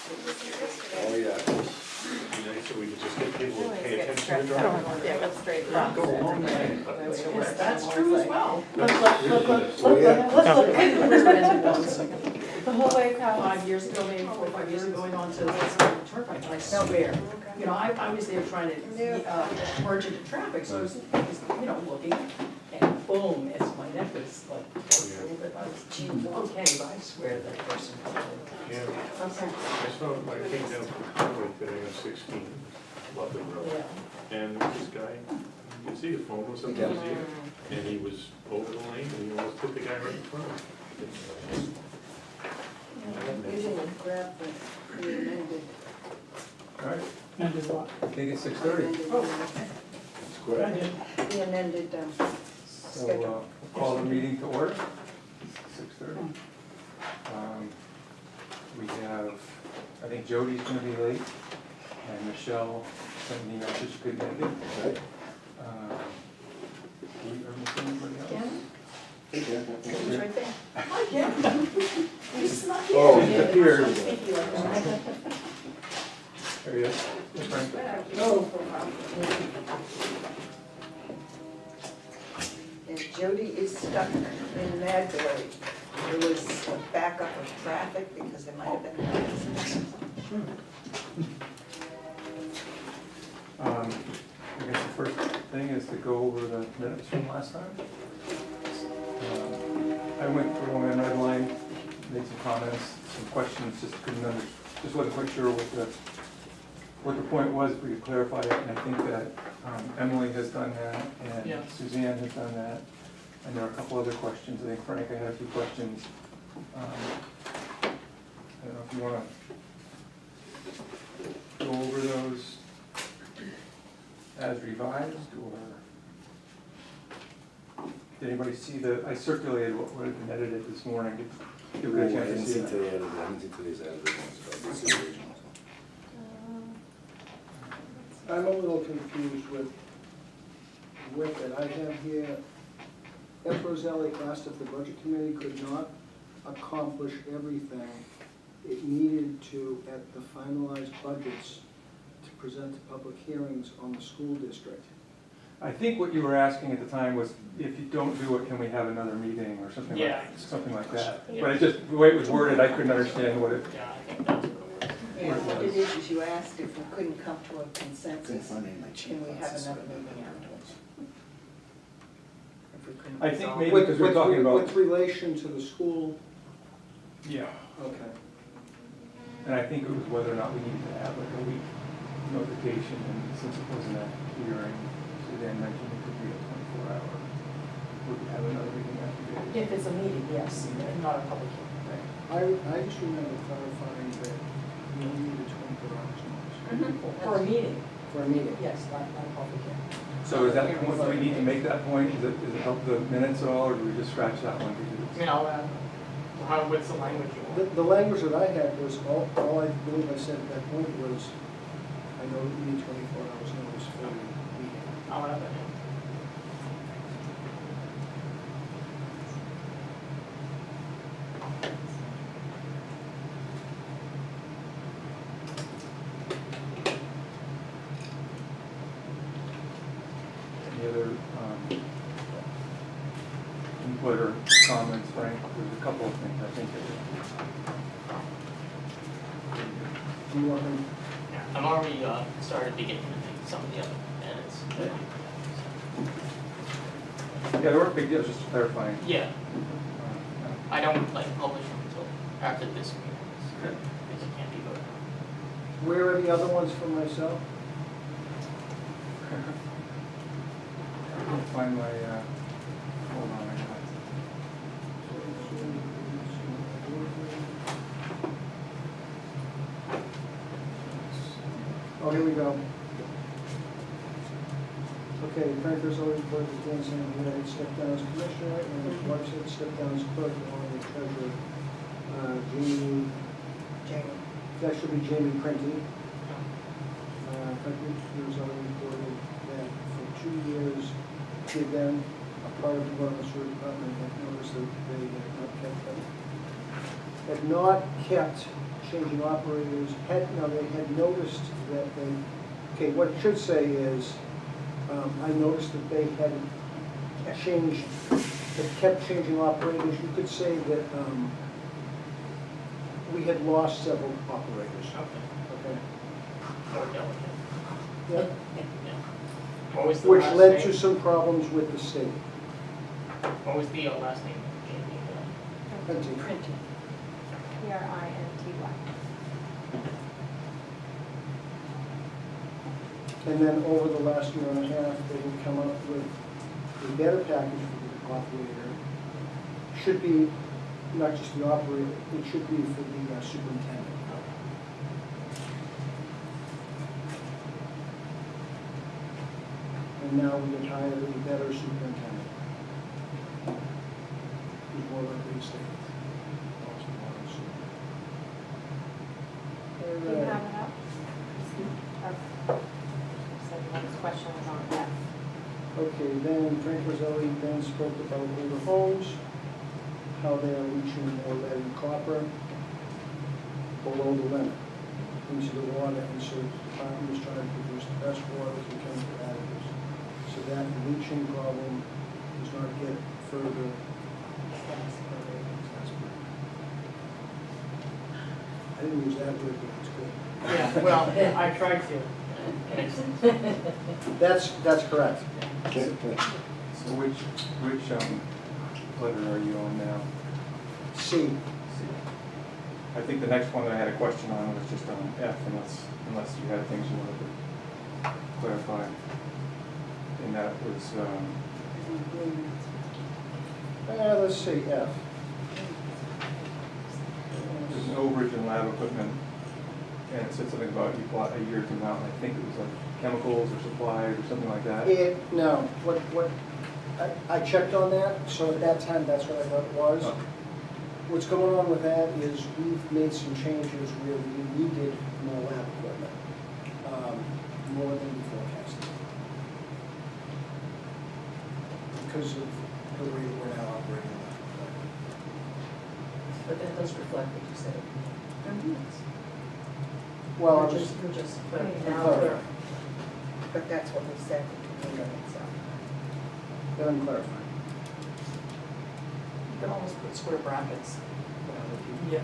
Oh, yeah. Nice, so we could just get people to pay attention to the drive. Yeah, but straight across. Go a long way. Yes, That's true as well. Look, let's look. The whole way across. 5 years ago, maybe 4 or 5 years ago, going on to the turnpike, and I swear, you know, I was there trying to merge into traffic, so I was, you know, looking, and boom, it's my neck was like, a little bit, I was, gee, okay, but I swear that person. Yeah, Okay. I saw, I came down from Conway today on 16, Lovely Road. Yeah. And this guy, you can see his phone was up to his ear, and he was over the lane, and he almost hit the guy right in front of him. You didn't grab the amended. All right, Amended what? take it 6:30. The amended, So, we'll call the meeting to order, 6:30. We have, I think Jody's gonna be late, and Michelle sent me a message she couldn't make it. Do we ever miss anybody else? Ken? It's right there. Hi, Ken. You snuck in. Oh, he's up here. I'm sneaky like that. There he is. Hey, Frank. And Jody is stuck in Magdalene. There was a backup of traffic because there might have been an accident. I guess the first thing is to go over the minutes from last time. I went through them in red line, made some comments, some questions, just wasn't quite sure what the point was, if we could clarify it, and I think that Emily has done that, Yeah. and Suzanne has done that, and there are a couple other questions. I think Frank, I had a few questions. I don't know if you wanna go over those as revised, or did anybody see I circulated what had been edited this morning. Did you get a chance to see that? I didn't see today's edited ones, but I did see the originals. I'm a little confused with it. I have here, F. Roselli asked if the budget committee could not accomplish everything it needed to at the finalized budgets to present to public hearings on the school district. I think what you were asking at the time was, if you don't do it, can we have another meeting or something Yeah. like that? But it just, the way it was worded, I couldn't understand what it, Yeah, I think that's what it was. Yeah, what it is you asked if we couldn't come to a consensus, Couldn't find any of my cheat can we have glasses, another so I meeting don't know. afterwards? If we couldn't I think resolve maybe- it. because we're talking about- With relation to the school, yeah. okay. And I think it was whether or not we needed to have like a week notification, and since it wasn't a hearing, Suzanne mentioned it could be a 24-hour. Would we have another meeting after that? If it's a meeting, yes, not a public hearing. I just remember clarifying that we only needed 24 hours notice For a meeting, for a meeting. yes, not a public hearing. So is that, do we need to make that point? Does it help the minutes at all, or do we just scratch that one? I mean, what's the language you want? The language that I had was, all I believe I said at that point was, I know we need 24 hours notice for the meeting. I'll have it. Any other input or comments, Frank? There's a couple of things I think that. Do you want them? Yeah, I'm already started digging into some of the other edits. Yeah, there weren't big deals, just clarifying. Yeah, I don't like publish them until after this meeting, Okay. because it can't be voted on. Where are the other ones for myself? I can't find my, hold on, I got it. Oh, here we go. Okay, Frank Roselli reported to Dan San Diego, stepped down as commissioner, and Rich Whiteside stepped down as clerk, along with treasurer, Jamie, that should be Jamie Prenti. Frank Roselli reported that for 2 years, he had been a part of the Water and Sewer Department, and noticed that they had not kept them. had not kept changing operators, they had noticed that they, okay, what it should say is, I noticed that they had changed, they kept changing operators. You could say that we had lost several operators. Okay. Okay. More delicate. Yeah. Yeah. What was the Which last led name? to some problems with the state. What was the last name? Jamie? Printing. Printing. Printy. And then over the last year and a half, they have come up with a better package for the operator. Should be not just the operator, it should be for the superintendent. And now we have hired a better superintendent. Who's more likely to stay. Do you have it up? So the next question was on F. Okay, then Frank Roselli then spoke about older homes, how they are reaching more lead and copper below the limit into the water, and so the department is trying to produce the best water through chemical additives, so that the leaching problem does not get further. I didn't use that word, but it's good. Yeah, well, I tried to. That's correct. So which letter are you on now? C. I think the next one that I had a question on was just on F, unless you had things you wanted to clarify. And that was, Let's see, F. there's an overage in lab equipment, and it said something about you bought a year's amount, and I think it was like chemicals or supplies or something like that. No, I checked on that, so at that time, that's what I thought it was. Okay. What's going on with that is we've made some changes where we needed more lab equipment, more than we forecasted. Because of the way that we're now operating. But that does reflect what you said. Well, I We're was, just I'm now clarifying. But that's what we said to the limit, so. Then I'm clarifying. You can almost put square brackets, you know, if you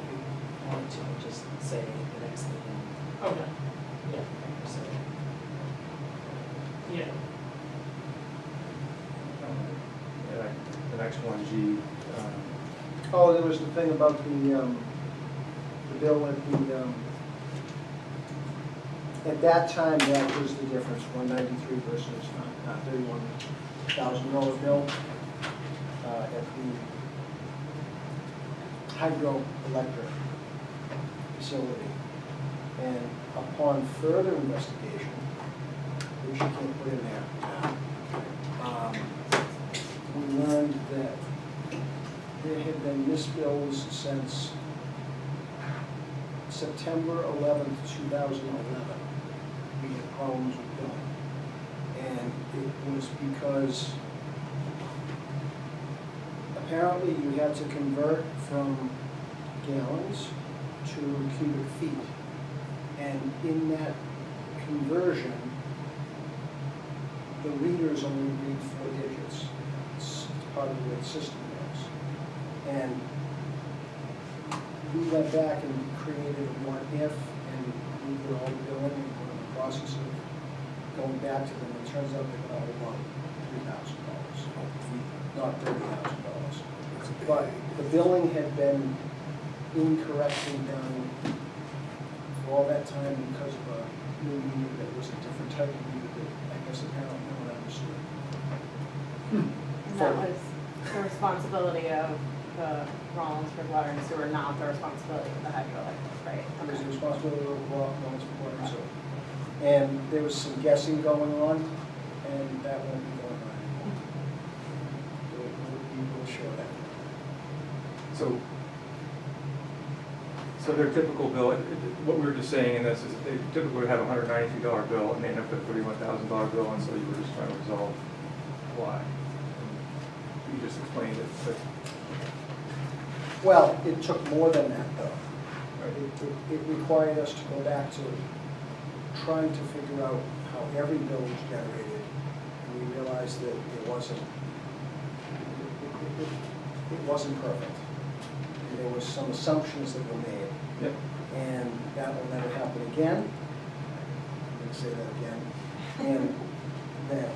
wanted to, and just say the next thing. Okay. Yeah. So, Yeah. The next one, G, Oh, there was the thing about the bill at that time, that was the difference, 193 versus $31,000 bill at the hydroelectric facility. And upon further investigation, which you can't put in there, we learned that there had been missed bills since September 11th, 2011. We had problems with billing. And it was because apparently you had to convert from gallons to cubic feet. And in that conversion, the readers only read 4 digits. It's part of the way the system works. And we went back and created a what if, and we did all the billing, and we're in the process of going back to them. It turns out they got about $3,000, not $30,000. But the billing had been incorrectly done for all that time because of a new meter that was a different type of meter that I guess apparently no one understood. And that was the responsibility of the Rollinsford Water and Sewer, not the responsibility of the hydroelectric, right? It was the responsibility of the law, no one's water and sewer. And there was some guessing going on, and that won't be going on anymore. We will show that. so their typical bill, what we were just saying in this is they typically would have a $193 bill, and they end up with a $31,000 bill, and so you were just trying to resolve why. You just explained it, but Well, it took more than that, though. It required us to go back to trying to figure out how every bill was generated, and we realized that it wasn't perfect. And there was some assumptions that were made, Yep. and that will never happen again. I'm going to say that again. And that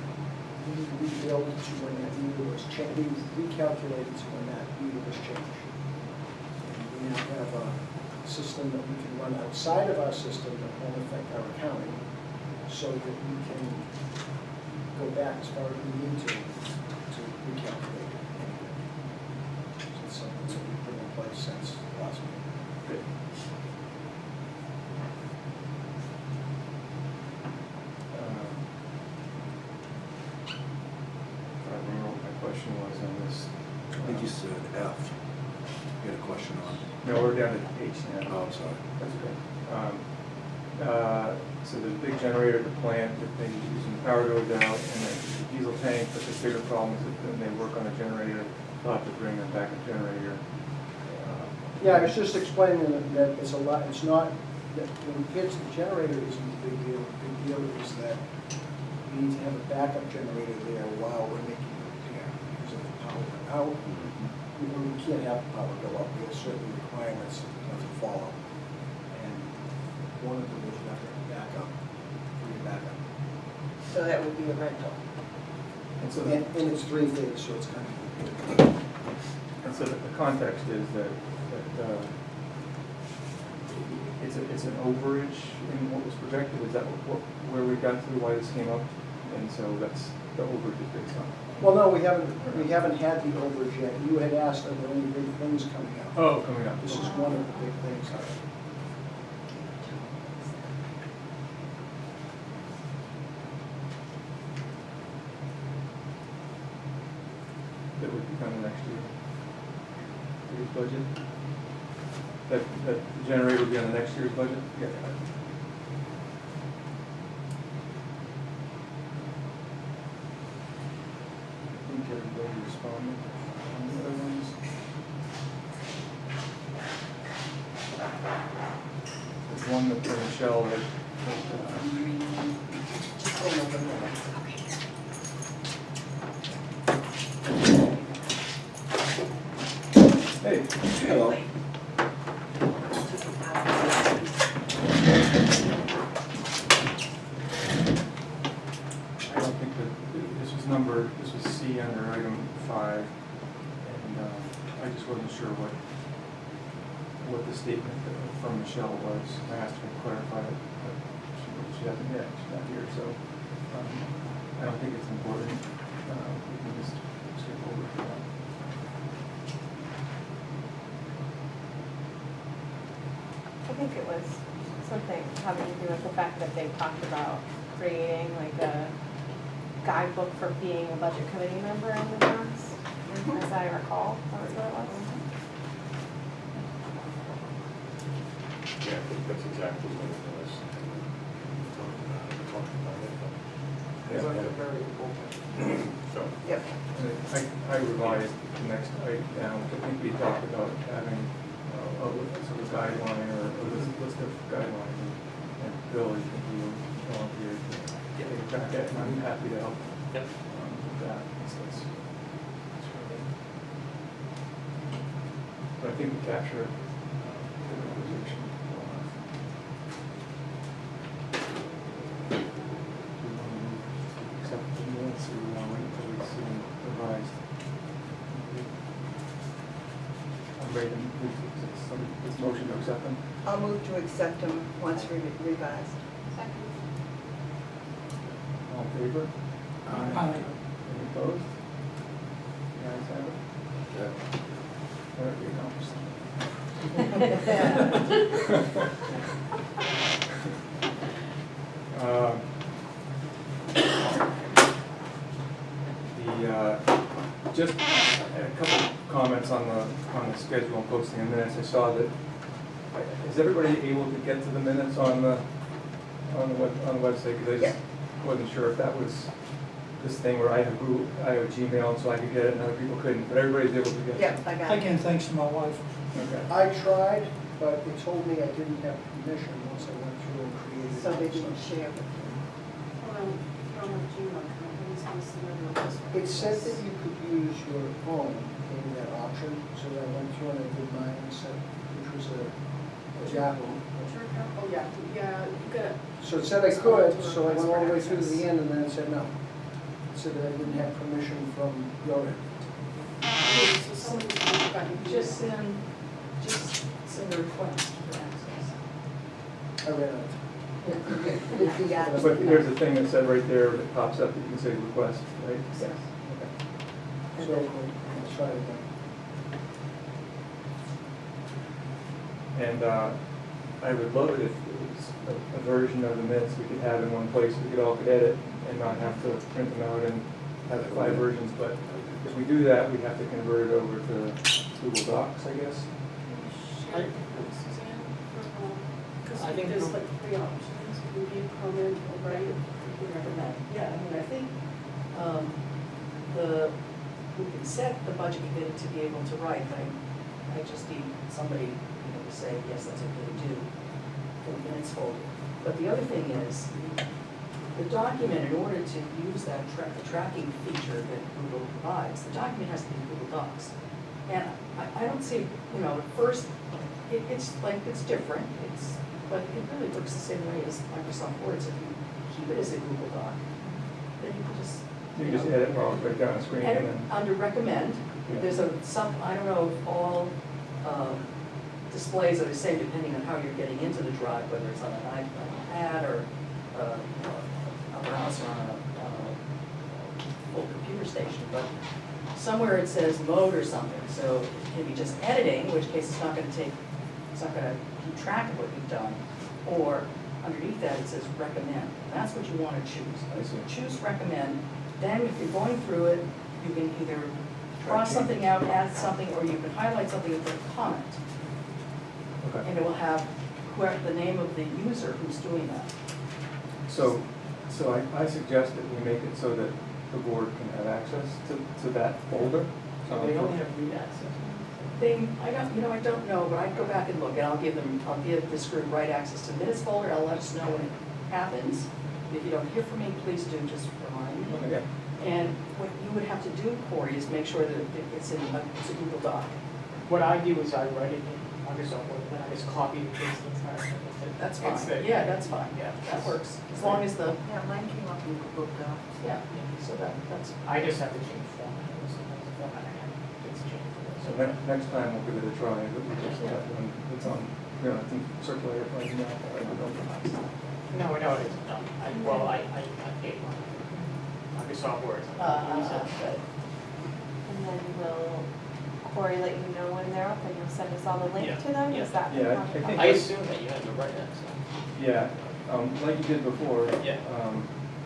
we rebuilt to when that meter was changed, we recalculated to when that meter was changed. And we now have a system that we can run outside of our system that won't affect our accounting, so that we can go back as far as we need to recalculate anything. So it's something that we've put in place since last week. Good. I remember what my question was on this. I think you said F. You had a question on. No, we're down to H now. Oh, I'm sorry. That's okay. So there's a big generator at the plant that they use when the power goes out, and then the diesel tank, but the bigger problem is that when they work on a generator, they'll have to bring a backup generator. Yeah, I was just explaining that it's a lot, it's not, that when kids, the generator isn't the big deal. The big deal is that we need to have a backup generator there while we're making the repair. Because if the power went out, we can't have the power go up. We have certain requirements that we have to follow. And one of them is you have to have a backup, free backup. So that would be a rental. And so, And it's 3 days, so it's kind of. and so the context is that it's an overage in what was projected. Is that where we got to, why this came up? And so that's the overage is based on. Well, no, we haven't had the overage yet. You had asked, are there any big things coming up? Oh, coming up. This is one of the big things. That would become next year's budget? That generator would be on the next year's budget? Yeah. I think everybody responded on the other ones. There's one that from Michelle that hey. Hello. I don't think that, this was C under item 5, and I just wasn't sure what the statement from Michelle was. I asked her to clarify it, but she hasn't yet, she's not here, so I don't think it's important. We can just skip over to that. I think it was something having to do with the fact that they talked about creating like a guidebook for being a budget committee member in the past, as I recall, that was what it was. Yeah, I think that's exactly what it was. Talked about it. Yeah. Very important. So, Yep. I revised the next item down. I think we talked about having a sort of guideline or a list of guidelines, and Bill, I think you volunteered to take a crack at it, and I'm happy to help Yep. with that. So it's really, but I think we captured the conversation. Do we want to accept the minutes, or do we want to wait until we see them revised? I'm ready to move this motion to accept them. I'll move to accept them once revised. All in favor? Aye. Any opposed? The ayes have it. Yeah. All right, we accomplished something. Just a couple comments on the schedule and posting of minutes. I saw that, is everybody able to get to the minutes on the website? Because I just wasn't sure if that was this thing where I have Gmail, and so I could get it and other people couldn't, but everybody's able to get it. Yeah, I got it. Again, thanks to my wife. Okay. I tried, but it told me I didn't have permission once I went through and created it. So they didn't share with you. It said that you could use your own in that option, so I went through and I did mine and said, which was a Yahoo. Oh, yeah, you got it. So it said I could, so I went all the way through to the end and then it said no. It said that I didn't have permission from your end. Just send a request for access. I ran out. With the app. But here's the thing that said right there that pops up that you can say request, right? Yes. So I'll try it again. And I would love it if it was a version of the minutes we could have in one place, we could all edit and not have to print them out and have 5 versions, but if we do that, we have to convert it over to Google Docs, I guess. I think there's like 3 options, review, comment, or write, recommend. Yeah, I mean, I think, we can set the budget committee to be able to write, but I just need somebody, to say, yes, that's okay to do for the minutes folder. But the other thing is, the document, in order to use that the tracking feature that Google provides, the document has to be in Google Docs. And I don't see, at first, it's different, but it really works the same way as Microsoft Word. So if you keep it as a Google Doc, then you can just. You just edit while it's right down on the screen and And then. under recommend, Yeah. there's I don't know if all displays are the same depending on how you're getting into the drive, whether it's on an iPad or a browser on a full computer station. But somewhere it says mode or something, so it can be just editing, in which case it's not gonna keep track of what you've done. Or underneath that, it says recommend. That's what you wanna choose. I see. Choose recommend, then if you're going through it, you can either cross something out, add something, or you can highlight something and put a comment. Okay. And it will have the name of the user who's doing that. So I suggest that we make it so that the board can have access to that folder. They only have read access. I don't know, but I'd go back and look, and I'll give this group right access to the minutes folder. I'll let us know when it happens. If you don't hear from me, please do just remind me. Okay. And what you would have to do, Corey, is make sure that it's a Google Doc. What I do is I write it in Microsoft Word, then I just copy and paste the entire thing. That's It's fine. there. Yeah, that's fine. Yeah. That works, as long as the, Yeah, mine came up in Google Docs. yeah, so that's. I just have to change format. Sometimes the format I have gets changed. So next time we'll give it a try, but we just have one that's on, I think circulator right now. I don't know. No, it's not. I hate Microsoft Word. Good. And then will Corey let you know when they're up and you'll send us all the link Yeah. to them? Is that? Yeah, I how- think- I assume that you had the right access. Yeah, like you did before. Yeah.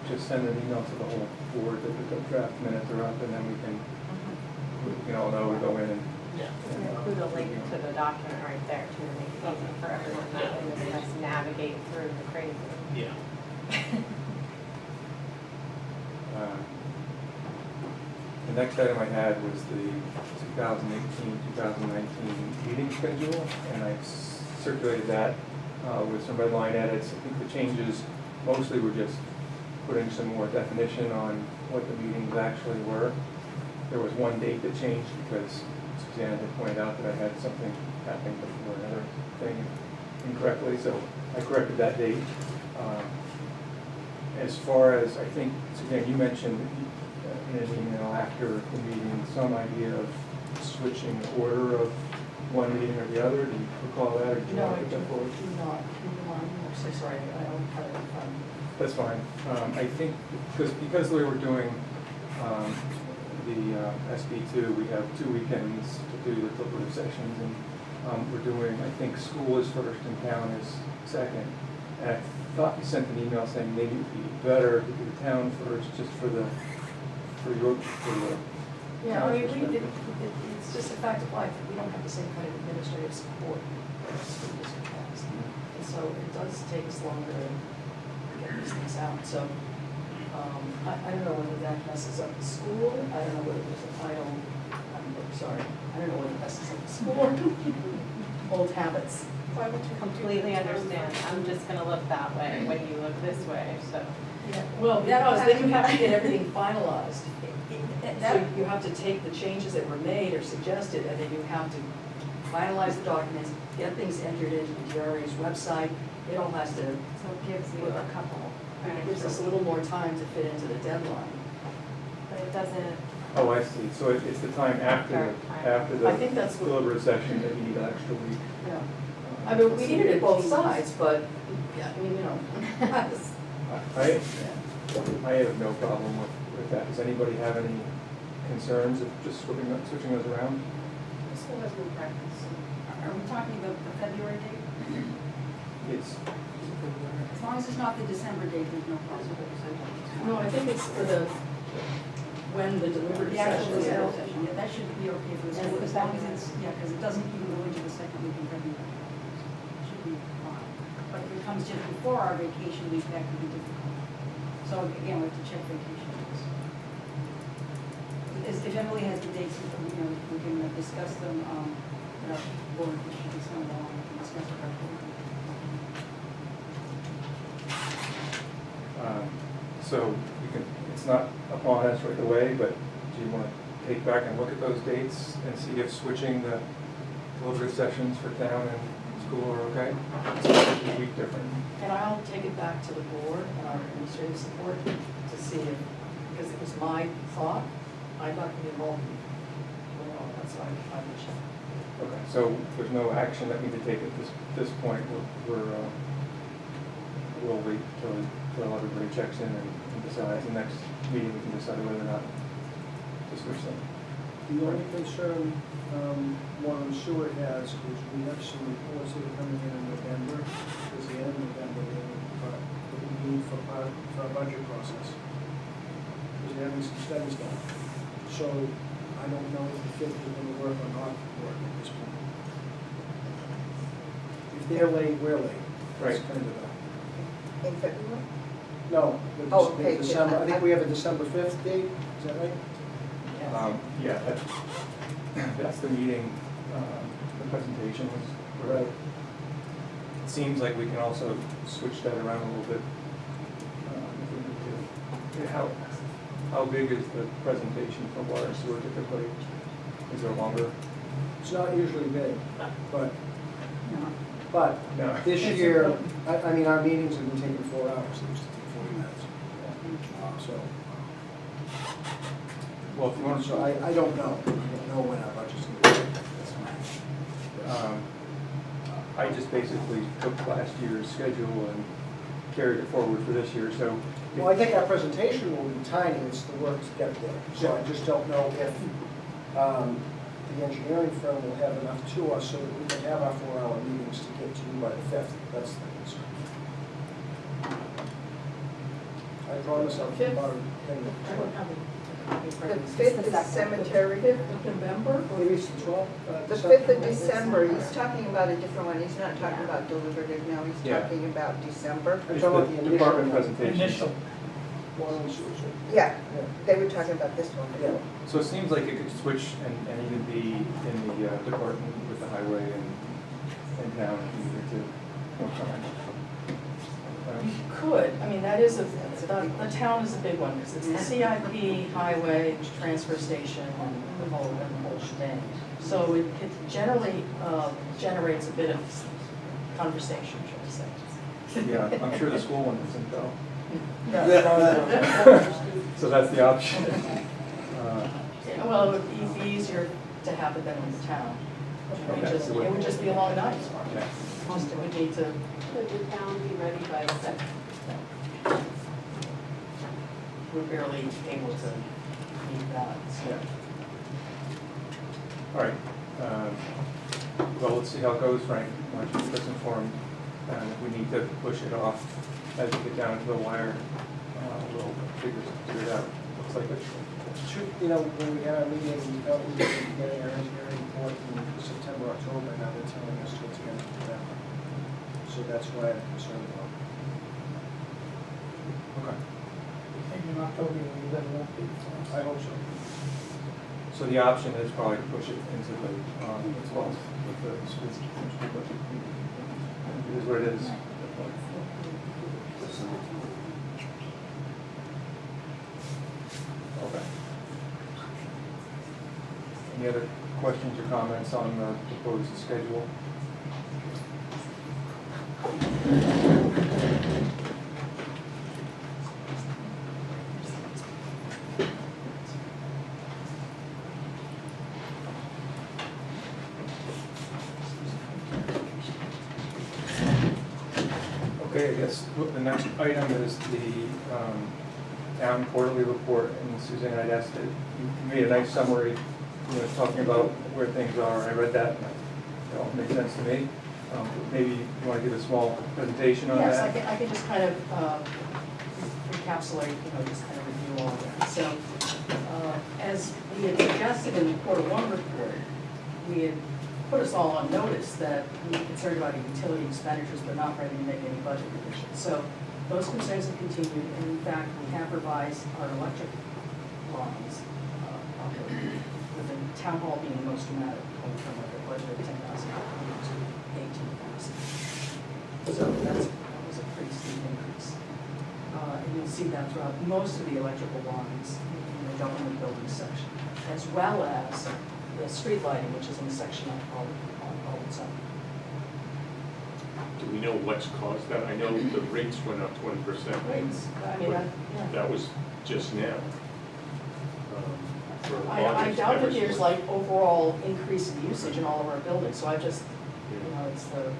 Just send an email to the whole board that the draft minutes are up, and then we can all know, we go in and. Yeah. And include a link to the document right there to make it easy for everyone to just navigate through the crazy. Yeah. The next item I had was the 2018-2019 meeting schedule, and I circulated that with some red line edits. I think the changes mostly were just putting some more definition on what the meetings actually were. There was one date that changed because Suzanne had pointed out that I had something happening before another thing incorrectly, so I corrected that date. As far as, I think, Suzanne, you mentioned in an email after the meeting, some idea of switching the order of one meeting or the other. Do you recall that, or do you No, want I to do put that forward? not. I'm so sorry, I don't have it in front of me. That's fine. I think, because we were doing the SB2, we have 2 weekends to do the deliberative sessions, and we're doing, I think, school is first and town is second. And I thought you sent an email saying maybe it'd be better to do the town first, just for the Yeah, I mean, perspective. it's just a fact of life, that we don't have the same kind of administrative support that the school district has. And so it does take us longer to get these things out, so, I don't know whether that messes up the school, I don't know whether there's a title, sorry, I don't know whether it messes up the school. Old habits. Completely understand, I'm just gonna look that way when you look this way, so. Well, That then you have to get everything finalized. So That, you have to take the changes that were made or suggested, and then you have to finalize the documents, get things entered into the DRA's website. It all has to, So it gives you a couple, it gives us a little more time to fit into the deadline. but it doesn't, Oh, I see, so it's the time after, after I the think that's what, deliberative session that you need an extra week. yeah. I mean, we needed it both sides, but, yeah, I mean, you know. I have no problem with that. Does anybody have any concerns of just switching those around? the school has no practice. Are we talking about the February date? It's, As long as it's not the December date, there's no problem. No, I think it's for the, when the deliberative The actual session is. December session, yeah, that should be okay for the school, as long as it's, yeah, because it doesn't even go into the second week in February. It should be fine. But if it comes just before our vacation week, that could be difficult. So again, we have to check vacation days. If Emily has the dates, you know, we can discuss them, at our board, which should be some along, we can discuss it our board. so you can, it's not upon us right away, but do you want to take back and look at those dates and see if switching the deliberative sessions for town and school are okay? It's a week different. And I'll take it back to the board and our administrative support to see if, because it was my thought, I'd like to be involved in, all that, so I would check. Okay, so there's no action that we need to take at this point. We'll wait till everybody checks in and decides. The next meeting, we can decide whether or not to switch them. The only concern, one on sewer has, is we have some reports that are coming in November, towards the end of November, that we need for our budget process. Because we're having some studies done. So I don't know if the fifth is gonna work or not work at this point. If they're late, we're late. That's Right. kind of In February? no, Oh, the okay, December, I think yeah. we have a December 5th date, is that right? Yeah, that's the meeting, the presentation was. Right. It seems like we can also switch that around a little bit, if we need to. How big is the presentation for water and sewer typically? Is there longer? It's not usually big, but, No. but No. this year, I mean, our meetings have been taking 4 hours, they used to take 40 minutes. So, Well, if you want to. so I don't know when our budget's gonna be. That's fine. I just basically took last year's schedule and carried it forward for this year, so. Well, I think our presentation will be tiny, it's the work to get there. So I just don't know if the engineering firm will have enough to us so that we can have our 4-hour meetings to get to you by the 5th. That's the concern. I promise I'll keep our thing. I don't have a copy for The you. 5th is cemetery. 5th of November? Maybe it's the 12th? The 5th of December, he's talking about a different one, he's not talking about deliberative now, he's Yeah. talking about December. I'm It's talking about the the initial department one. presentation. Water and sewer. Yeah, Yeah. they were talking about this one. Yeah. So it seems like it could switch and even be in the department with the highway and town if you needed to more time. You could, I mean, that is the town is a big one, because it's the CIP, highway, transfer station, and the whole shebang. So it generally generates a bit of conversation, shall we say. Yeah, I'm sure the school one doesn't though. No. So that's the option. Yeah, well, it would be easier to have it than in the town. It would just be a long night. Yeah. Just, we need to, could the town be ready by the second? we're barely able to meet that, so. Yeah. All right. Well, let's see how it goes, Frank. Why don't you keep us informed? And if we need to push it off as we get down to the wire, we'll figure it out. Looks like it. Should, you know, when we had our meeting, we thought we would be getting our engineering report in September, October, now they're telling us towards the end of November. So that's why I'm concerned about. Okay. Maybe in October, when you let it up. I hope so. So the option is probably to push it into the 12th with the school budget. It is what it is. Okay. Any other questions or comments on the proposed schedule? Okay, I guess the next item is the town quarterly report, and Suzanne, I'd asked that you made a nice summary, talking about where things are. I read that, and it all makes sense to me. Maybe you want to give a small presentation on Yes, that? I can just kind of encapsulate, just kind of review all of that. So, as we had suggested in the quarter one report, we had put us all on notice that we were concerned about utility expenditures, but not ready to make any budget revisions. So those concerns have continued, and in fact, we have revised our electric lines, with the town hall being the most dramatic, going from like a budget of 10,000 to 18,000. So that was a pretty steep increase. And you'll see that throughout most of the electrical lines in the government building section, as well as the street lighting, which is in the section on its own. Do we know what's caused that? I know the rates went up 20%. Rates, I mean, yeah. That was just now. For I August, doubt that was there's what- like overall increase in usage in all of our buildings, so I just, it's the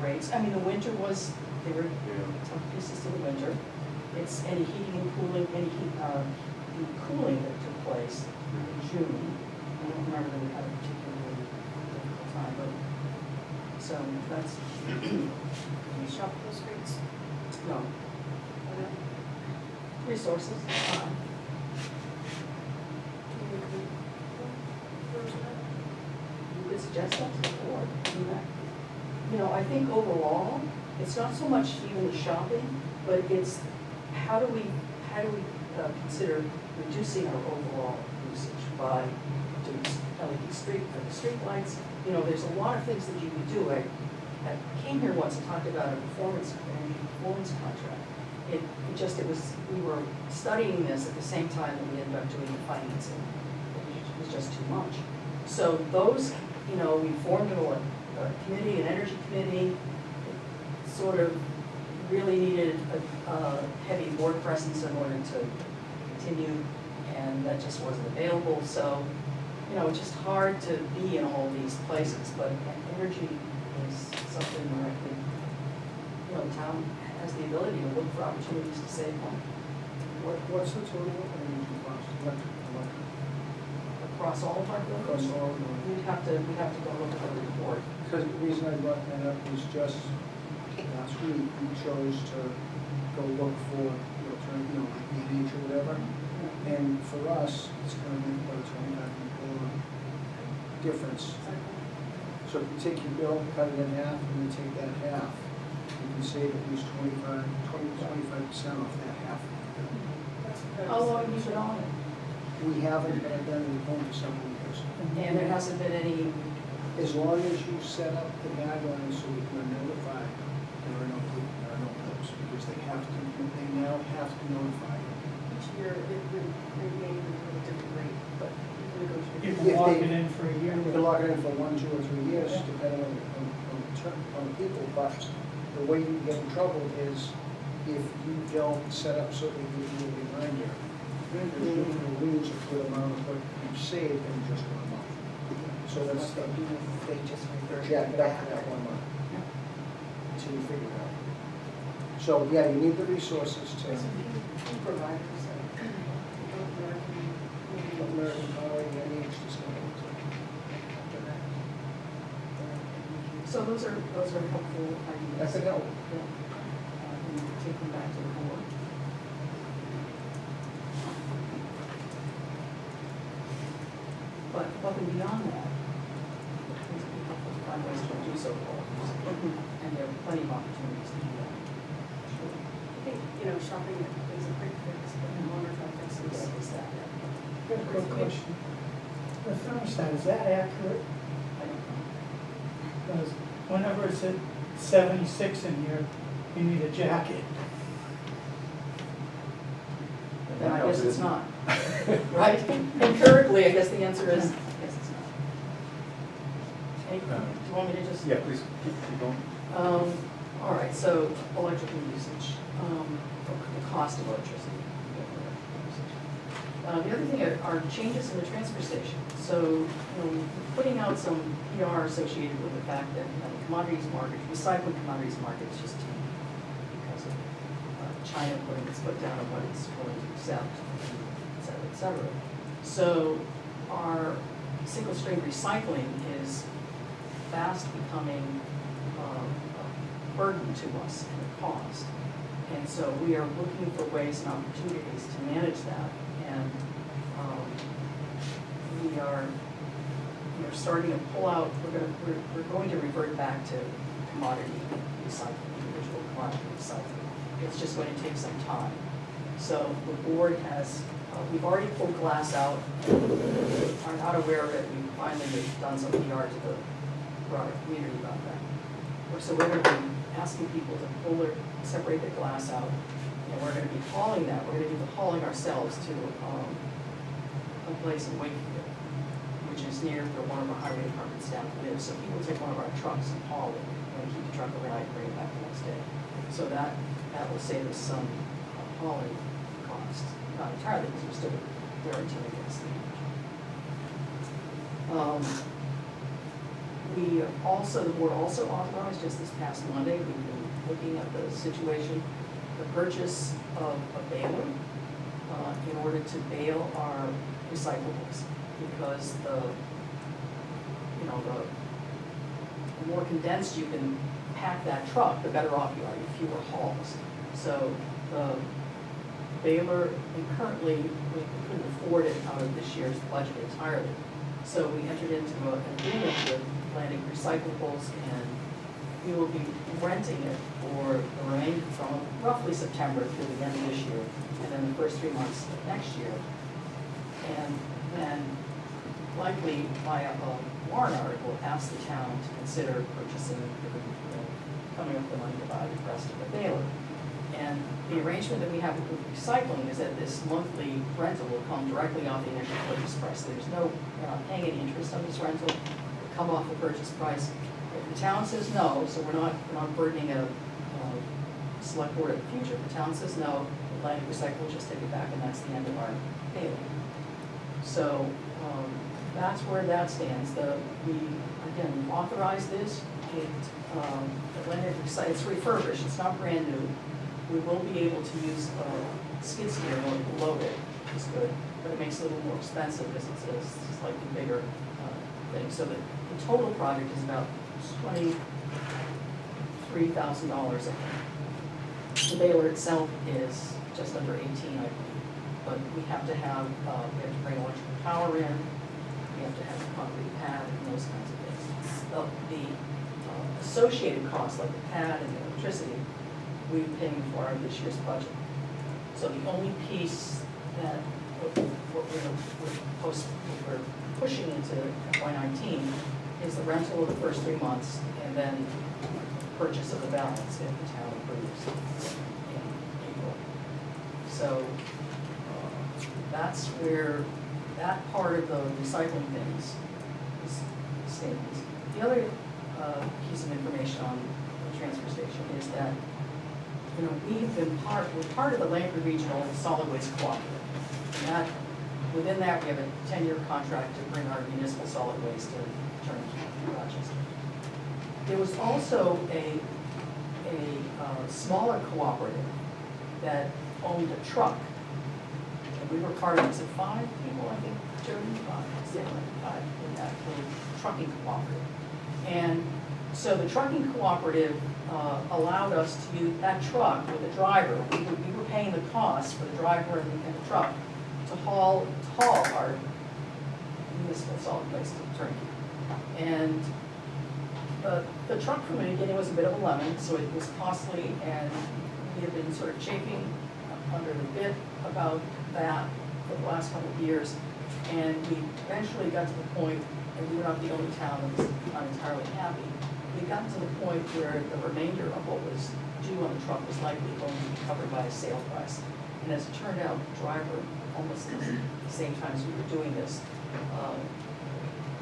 rates. I mean, the winter was, there were Yeah. some pieces to the winter. It's any heating and cooling, the cooling that took place in June. I don't remember that we had a particularly difficult time, but, so that's, Can you shop those streets? no. Resources, you could suggest that to the board. I think overall, it's not so much even the shopping, but it's how do we consider reducing our overall usage by doing LED street lights. There's a lot of things that you can do. I came here once and talked about an energy performance contract. We were studying this at the same time that we ended up doing the financing. It was just too much. So those, we formed a committee, an energy committee. It sort of really needed a heavy board presence in order to continue, and that just wasn't available. So, it's just hard to be in all these places, but energy is something where I think, the town has the ability to look for opportunities to save money What's the total energy cost, electric, across all of our across buildings. all of them? We'd have to go look at the report. Because the reason I brought that up was just last week, we chose to go look for, EH or whatever. And for us, it's gonna be about $25 difference. So if you take your bill, cut it in half, and then take that half, you can save at least 25% off that half. How long have you been on it? We haven't, but I've been in the home for several years. And there hasn't been any, As long as you set up the guidelines so we can notify, there are no bills, because they now have to notify you. Each year, it may be a different rate, but You negotiate. can lock it in for a year. You can lock it in for 1, 2, or 3 years, depending on the people, but the way you get in trouble is if you don't set up so that you do a reminder, because you can lose a good amount of what you saved in just 1 month. So that's the, They just revert jack it up back. for that 1 month, until you figure it out. So, yeah, you need the resources to, Providers, American Power, and NEH, just so those are helpful ideas. that could help. Yeah. And take them back to the board. But above and beyond that, things would be helpful to find ways to reduce overall use. And there are plenty of opportunities to do that. I think, shopping is a quick fix I wonder if I fix this, is that, Got a quick question. The thermostat, is that accurate? I don't know. Because whenever it's at 76 in here, you need a jacket. Then I guess it's not, right? Empirically, I guess the answer is, yes, it's not. Any, do you want me to just? Yeah, please, keep going. All right, so electrical usage, the cost of electricity. The other thing are changes in the transfer station. So, putting out some PR associated with the fact that the commodities market, recycling commodities market is just tanked because of China putting its foot down on what it's willing to accept, et cetera, et cetera. So our single stream recycling is fast becoming a burden to us and a cost. And so we are looking for ways and opportunities to manage that. And we are starting to pull out, we're going to revert back to commodity recycling, individual commodity recycling. It's just going to take some time. So the board has, we've already pulled glass out, are not aware of it. We finally have done some PR to the broader community about that. So we're going to be asking people to pull their, separate their glass out, and we're going to be hauling that. We're going to do the hauling ourselves to a place in Wakefield, which is near where one of our highway department staff lives. So people take one of our trucks and haul it, and keep the truck overnight, bring it back the next day. So that will save us some hauling costs. Not entirely, because we're still guaranteeing against the the board also authorized just this past Monday, we've been looking at the situation, the purchase of a baler in order to bale our recyclables, because the more condensed you can pack that truck, the better off you are, fewer hauls. So the baler, and currently we couldn't afford it out of this year's budget entirely. So we entered into an agreement with Atlantic Recyclables, and we will be renting it for the remainder from roughly September through the end of this year, and then the first 3 months of next year. And then likely via a warrant article, ask the town to consider purchasing, coming up with the money to buy the rest of the baler. And the arrangement that we have with recycling is that this monthly rental will come directly off the initial purchase price. We're not paying any interest on this rental, it'll come off the purchase price. If the town says no, so we're not burdening a select board of the future. If the town says no, Atlantic Recycle will just take it back, and that's the end of our payment. So that's where that stands. We again authorized this. Atlantic Recycle, it's refurbished, it's not brand new. We will be able to use a skid steer in order to load it, which is good, but it makes it a little more expensive because it's a slightly bigger thing. So the total project is about $23,000, I think. The baler itself is just under 18, I believe. But we have to bring electrical power in, we have to have a concrete pad and those kinds of things. The associated costs, like the pad and the electricity, we're paying for out of this year's budget. So the only piece that we're pushing into FY19 is the rental of the first 3 months, and then purchase of the balance if the town approves in April. So that's where that part of the recycling things stands. The other piece of information on the transfer station is that we're part of the Lamprey Regional Solid Waste Cooperative. And within that, we have a 10-year contract to bring our municipal solid waste to Turnkey, Rochester. There was also a smaller cooperative that owned a truck. And we were part of it. Was it 5 people, I think, Jody? 5 in that little trucking cooperative. And so the trucking cooperative allowed us to use that truck with a driver. We were paying the cost for the driver and the truck to haul our municipal solid waste to Turnkey. And the truck from the beginning was a bit of a lemon, so it was costly, and we have been sort of chafing under the bit about that for the last couple of years. And we eventually got to the point, and we were not the only town that was not entirely happy. We got to the point where the remainder of what was due on the truck was likely going to be covered by a sale price. And as it turned out, the driver, almost at the same time as we were doing this,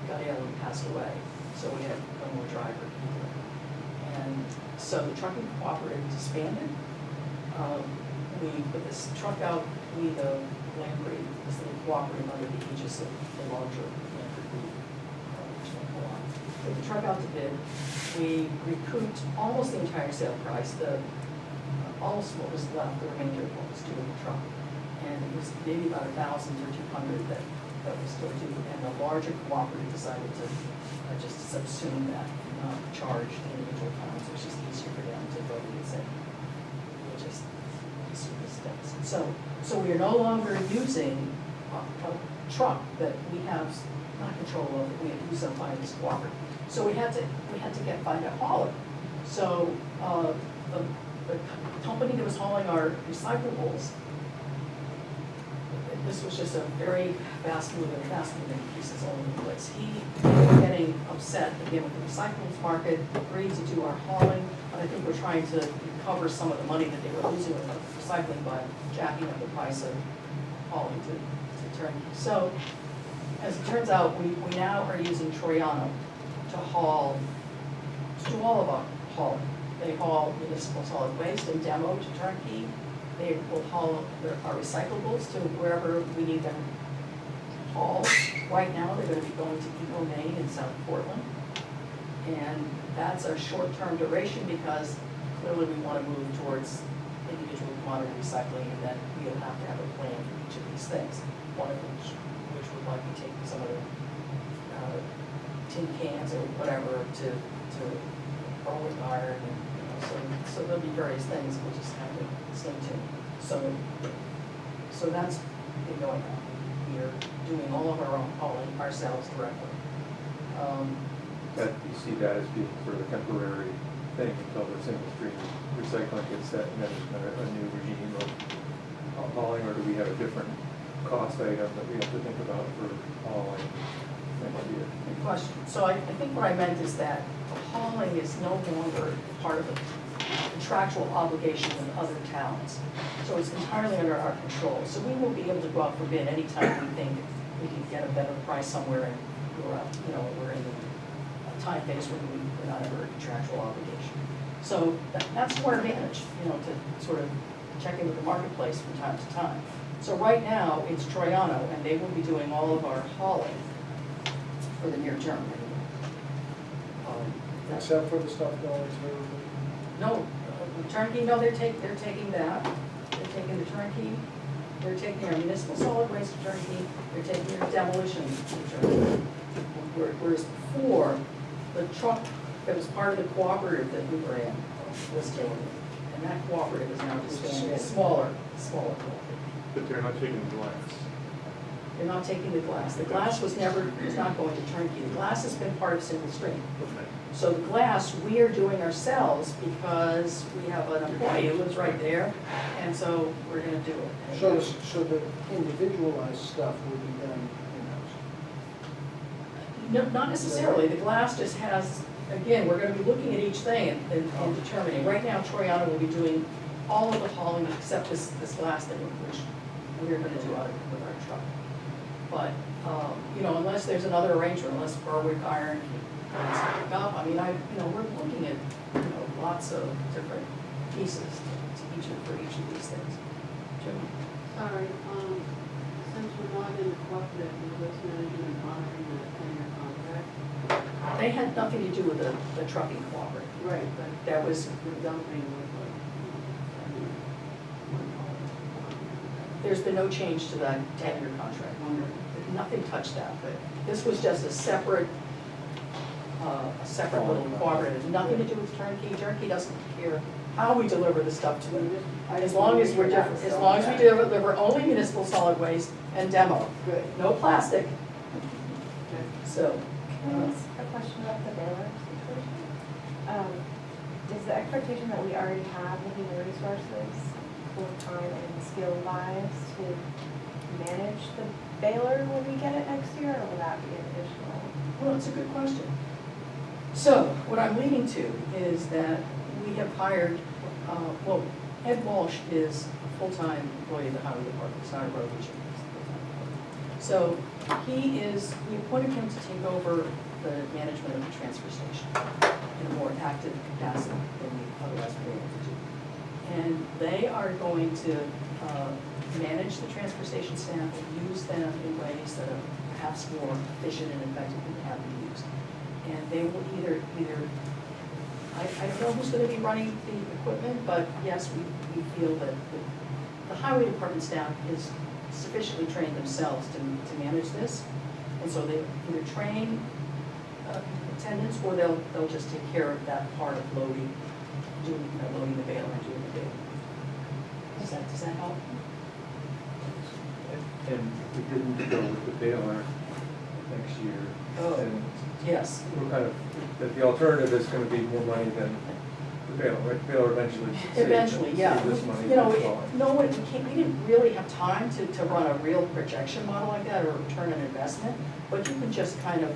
got ill and passed away. So we had no more driver either. And so the trucking cooperative disbanded. We put this truck out, we, the Lamprey, this little cooperative under the aegis of the larger Lamprey group, which won't go on. Put the truck out to bid. We recouped almost the entire sale price, almost what was left, the remainder of what was due in the truck. And it was maybe about 1,000 or 200 that was still due. And the larger cooperative decided to just subsume that, not charge the individual towns. It was just easier for them to vote and say, we'll just assume this steps. So we are no longer using a truck that we have not control of, that we have used by this cooperative. So we had to find a hauler. So the company that was hauling our recyclables, this was just a very fast moving pieces all over the place. He was getting upset again with the recyclables market, agreed to do our hauling, but I think we're trying to recover some of the money that they were losing with recycling by jacking up the price of hauling to turnkey. So as it turns out, we now are using Troiano to haul, to do all of our hauling. They haul municipal solid waste and demo to turnkey. They will haul our recyclables to wherever we need them hauled. Right now, they're going to be going to Eagle, Maine and South Portland. And that's a short-term duration because clearly we want to move towards individual commodity recycling, and then we'll have to have a plan for each of these things. One of which would likely take some of the tin cans or whatever to rolling iron, and so there'll be various things. We'll just have to stay tuned. So that's been going on. We are doing all of our own hauling ourselves directly. That, you see that as being sort of a temporary thing until the single stream recycling gets set, and then there's a new regime of hauling, or do we have a different cost item that we have to think about for hauling next year? Good question. So I think what I meant is that hauling is no longer part of the contractual obligation of other towns. So it's entirely under our control. So we will be able to go out for bid anytime we think we can get a better price somewhere, and we're in the time phase when we're not under a contractual obligation. So that's our advantage, to sort of check in with the marketplace from time to time. So right now, it's Troiano, and they will be doing all of our hauling for the near term. Except for the stuff going to, No, the turnkey, no, they're taking that. They're taking the turnkey, they're taking our municipal solid waste to turnkey, they're taking our demolition to turnkey. Whereas before, the truck that was part of the cooperative that we were in was taken. And that cooperative is now disbanded, a smaller cooperative. But they're not taking the glass. They're not taking the glass. The glass was not going to turnkey. The glass has been part of single stream. Okay. So the glass, we are doing ourselves because we have an employee who lives right there, and so we're gonna do it. so the individualized stuff would be done in-house? No, not necessarily. The glass just has, again, we're gonna be looking at each thing and determining. Right now, Troiano will be doing all of the hauling except this glass thing, which we're gonna do out with our truck. But, unless there's another arrangement, unless Berwick Iron wants to pick up, we're looking at, lots of different pieces for each of these things. Jim? Sorry, since we're not in the cooperative, is this management honoring the 10-year contract? They had nothing to do with the trucking cooperative. Right, but That was, we're dumping with there's been no change to that 10-year contract. Nothing touched that, but this was just a separate little cooperative, nothing to do with turnkey. Turnkey doesn't care how we deliver the stuff to them. As long as we're different, as long as we deliver only municipal solid waste and demo. Good. No plastic. So, Can I ask a question about the Baylor situation? Is the expectation that we already have the human resources full-time and skill-wise to manage the baler when we get it next year, or will that be an additional? Well, it's a good question. So, what I'm leading to is that we have hired, well, Ed Walsh is a full-time employee of the highway department, it's not a road agent. He's a full-time employee. So, we appointed him to take over the management of the transfer station in a more active capacity than we otherwise would be able to do. And they are going to manage the transpor station staff and use them in ways that are perhaps more efficient and effective than they have been used. And they will either, I don't know who's gonna be running the equipment, but yes, we feel that the highway department staff is sufficiently trained themselves to manage this. And so they either train attendants, or they'll just take care of that part of loading, loading the baler and doing the baler. Does that help? And if we didn't go with the baler next year, Oh. then Yes. we're kind of, that the alternative is gonna be more money than the baler, right? Baler eventually Eventually, yeah. save this money. You know, as well. we didn't really have time to run a real projection model like that, or return on investment, but you can just kind of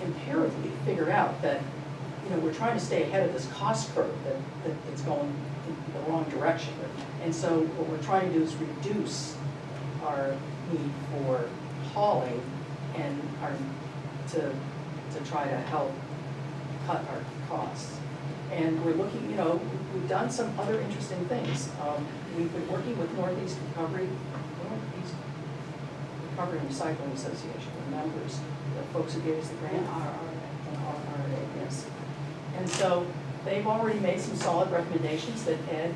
empirically figure out that, we're trying to stay ahead of this cost curve that it's going in the wrong direction. And so what we're trying to do is reduce our need for hauling and to try to help cut our costs. And we're looking, we've done some other interesting things. We've been working with Northeast Recovery and Recycling Association, the members, the folks who gave us the grant, RRA, yes. And so they've already made some solid recommendations that Ed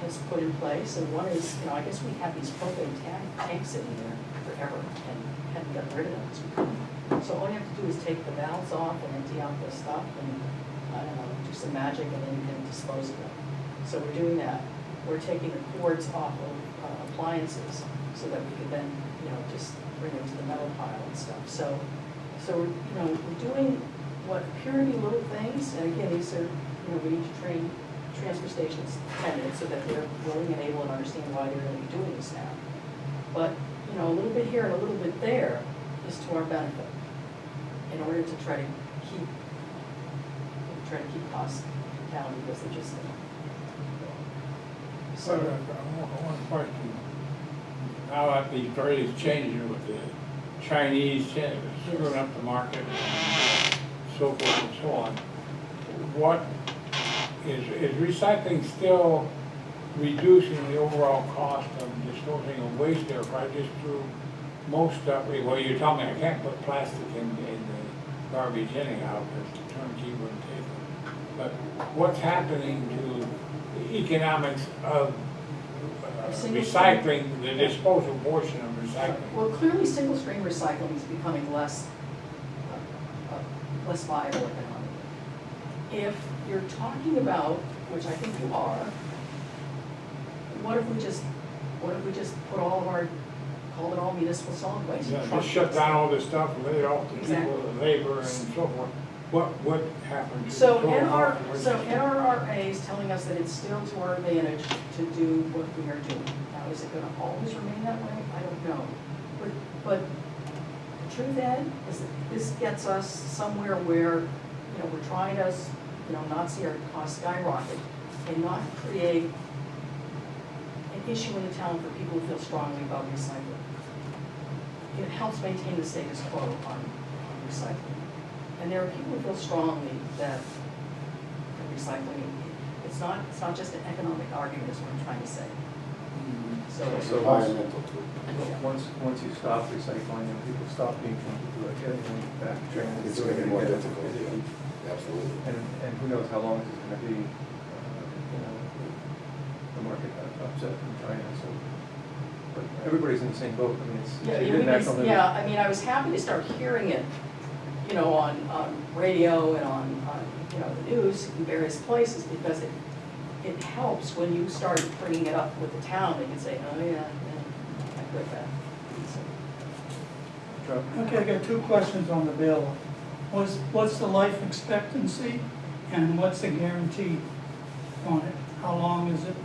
has put in place. And one is, I guess we have these propane tanks sitting there forever and haven't gotten rid of them. So we couldn't. So all you have to do is take the valves off and empty out the stuff and, I don't know, do some magic, and then you can dispose of them. So we're doing that. We're taking the cords off of appliances so that we can then, just bring them to the metal pile and stuff. So we're doing what appear to be little things, and again, these are, we need to train transfer stations attendants so that they're willing and able and understand why they're going to be doing this now. But, a little bit here and a little bit there is to our benefit, in order to try to keep costs down, because they're just. So, one question. Now that the trade is changing with the Chinese screwing up the market and so forth and so on, what is recycling still reducing the overall cost of disposing of waste there, right? Just through most stuff, well, you're telling me I can't put plastic in the garbage anyhow, because the turnkey wouldn't take it. But what's happening to the economics of recycling, the disposal portion of recycling? Well, clearly, single stream recycling is becoming less viable economically. If you're talking about, which I think you are, what if we just put all of our, call it all municipal solid waste? Yeah, just shut down all this stuff and lay it off to Exactly. people, the labor and so forth. What would happen to So the total NRRA population? is telling us that it's still to our advantage to do what we are doing. Now, is it gonna always remain that way? I don't know. But the truth, Ed, is that this gets us somewhere where, we're trying to, not see our costs skyrocket and not create an issue in the town for people who feel strongly about recycling. It helps maintain the status quo on recycling. And there are people who feel strongly that recycling, it's not just an economic argument, is what I'm trying to say. So Environmental too. Once you stop recycling and people stop being comfortable with getting back to training. It's going to be more difficult, absolutely. And who knows how long this is gonna be, the market got upset in China, so. But everybody's in the same boat, I mean, it's international. I mean, I was happy to start hearing it, on radio and on the news in various places, because it helps when you start bringing it up with the town. They can say, oh yeah, I quit that. Chuck? Okay, I got two questions on the bill. What's the life expectancy and what's the guarantee on it? How long is it?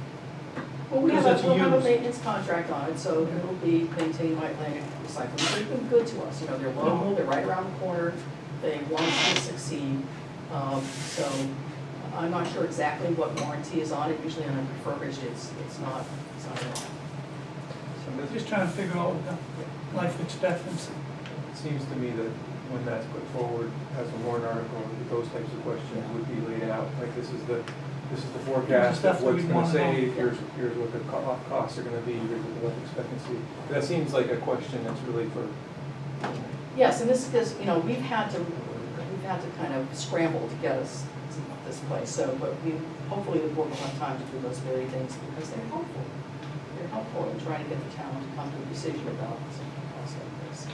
Well, we'll Because have it's a used. maintenance contract on it, so it'll be maintained by Atlantic Recycling. They've been good to us, you know, they're local, they're right around the corner, they want us to succeed. So I'm not sure exactly what warranty is on it, usually on a refurbished, it's not at all. So just trying to figure out the life expectancy. It seems to me that when that's put forward as a warrant article, that those types of questions would be laid out, like this is the forecast Stuff of that what's we gonna wanna save, know. here's what the costs are gonna be, here's what the life expectancy. That seems like a question that's really for, Yes, and this is, you know, we've had to kind of scramble to get us to this place, so, but hopefully the board will have time to do those very things, because they're helpful. They're helpful in trying to get the town to come to a decision about something else like this.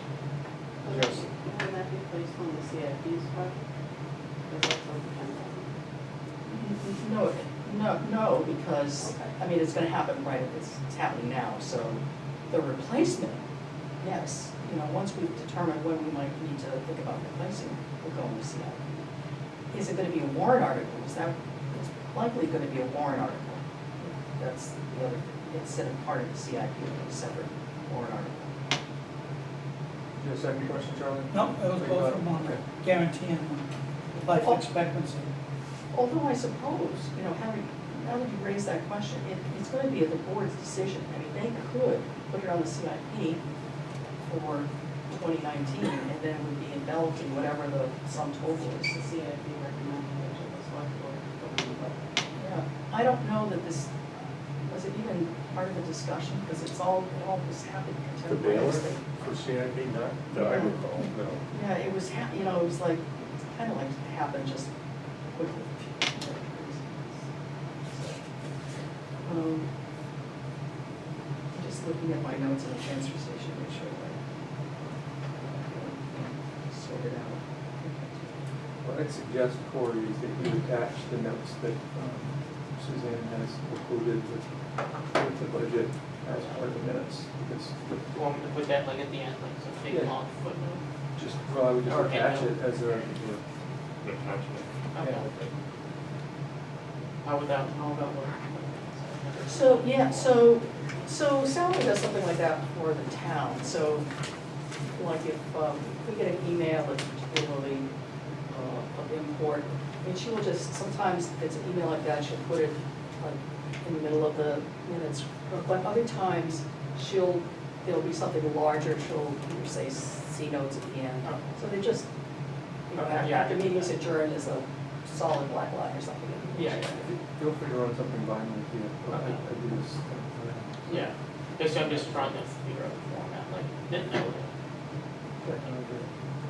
Yes. Will that be placed on the CIP's budget? Is that something? No, because, I mean, it's gonna happen right, it's happening now, so the replacement, yes, you know, once we've determined when we might need to think about replacing, we'll go into CIP. Is it gonna be a warrant article? Is that, it's likely gonna be a warrant article. That's the other, instead of part of the CIP, it's a separate warrant article. your second question, Charlie? No, it was both from one, Okay. guaranteeing life Oh. expectancy. Although I suppose, you know, now that you raise that question, it's gonna be the board's decision. I mean, they could put it on the CIP for 2019, and then it would be enveloped in whatever the sum total is. The CIP recommendation was select board, Yeah, I don't know that this, was it even part of the discussion? Because it all was happening The bailiff contemporaneously. for CIP, not that I recall, no. Yeah, it was, you know, it was like, kind of like happened just quickly. I'm just looking at my notes in the transfer station, make sure that I sort it out. What I'd suggest, Corey, is that you attach the notes that Suzanne has included with the budget as part of the minutes, because You want me to put that like at the end, like some big Yeah. long footnote? just, well, I would just Or attach it handle. as a, Attachment. Okay. How would that work? So, yeah, so Sally does something like that for the town, so like if we get an email that's particularly of import, I mean, she will just, sometimes if it's an email like that, she'll put it like in the middle of the minutes, but other times there'll be something larger, she'll either say C notes at the end. So they just, you know, Okay, yeah. after meetings adjourned, there's a solid black line or something. Yeah, feel free to run something by me if you, I do this. yeah. I'm just trying to figure out the format, like, didn't know it.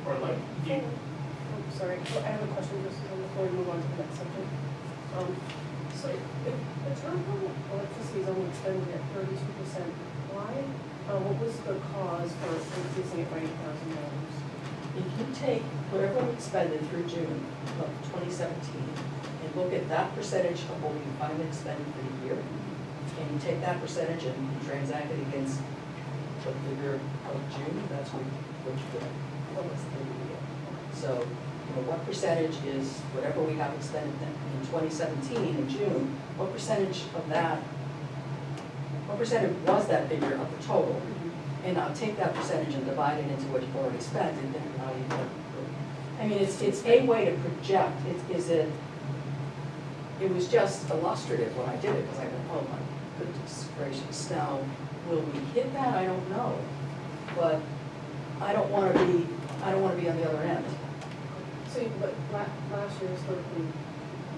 Or like, you, I'm sorry, I have a question just before we move on to the next subject. So if the town hall electricity is only expended at 32%, why, what was the cause for increasing it by $8,000? If you take whatever we expended through June of 2017 and look at that percentage of what we finally expended for the year, and you take that percentage and you transact it against the figure of June, that's what you get. What was the year? So, you know, what percentage is whatever we have expended in 2017 in June, what percentage of that, what percentage was that figure of the total? And I'll take that percentage and divide it into what you've already spent, and then now you get, I mean, it's a way to project, it was just illustrative when I did it, because I went, oh my goodness gracious, now, will we hit that? I don't know. But I don't wanna be on the other end. So, but last year, historically,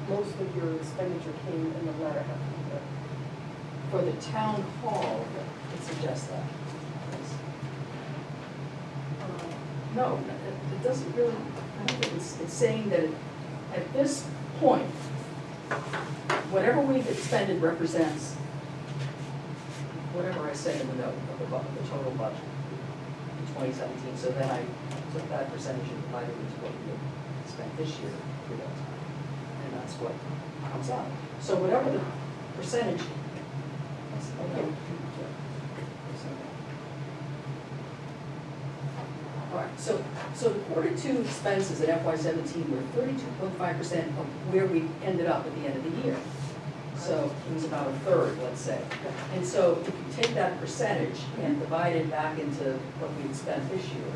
most of your expenditure came in the latter half of the year. For the town hall, it suggests that. No, it doesn't really, I don't think it's saying that at this point, whatever we've expended represents whatever I say in the note of the total budget in 2017. So then I took that percentage and divided it into what we had spent this year through that time. And that's what comes out. So whatever the percentage, okay. All right, so the Q2 expenses at FY17 were 32.5% of where we ended up at the end of the year. So it was about a third, let's say. And so if you take that percentage and divide it back into what we'd spent this year,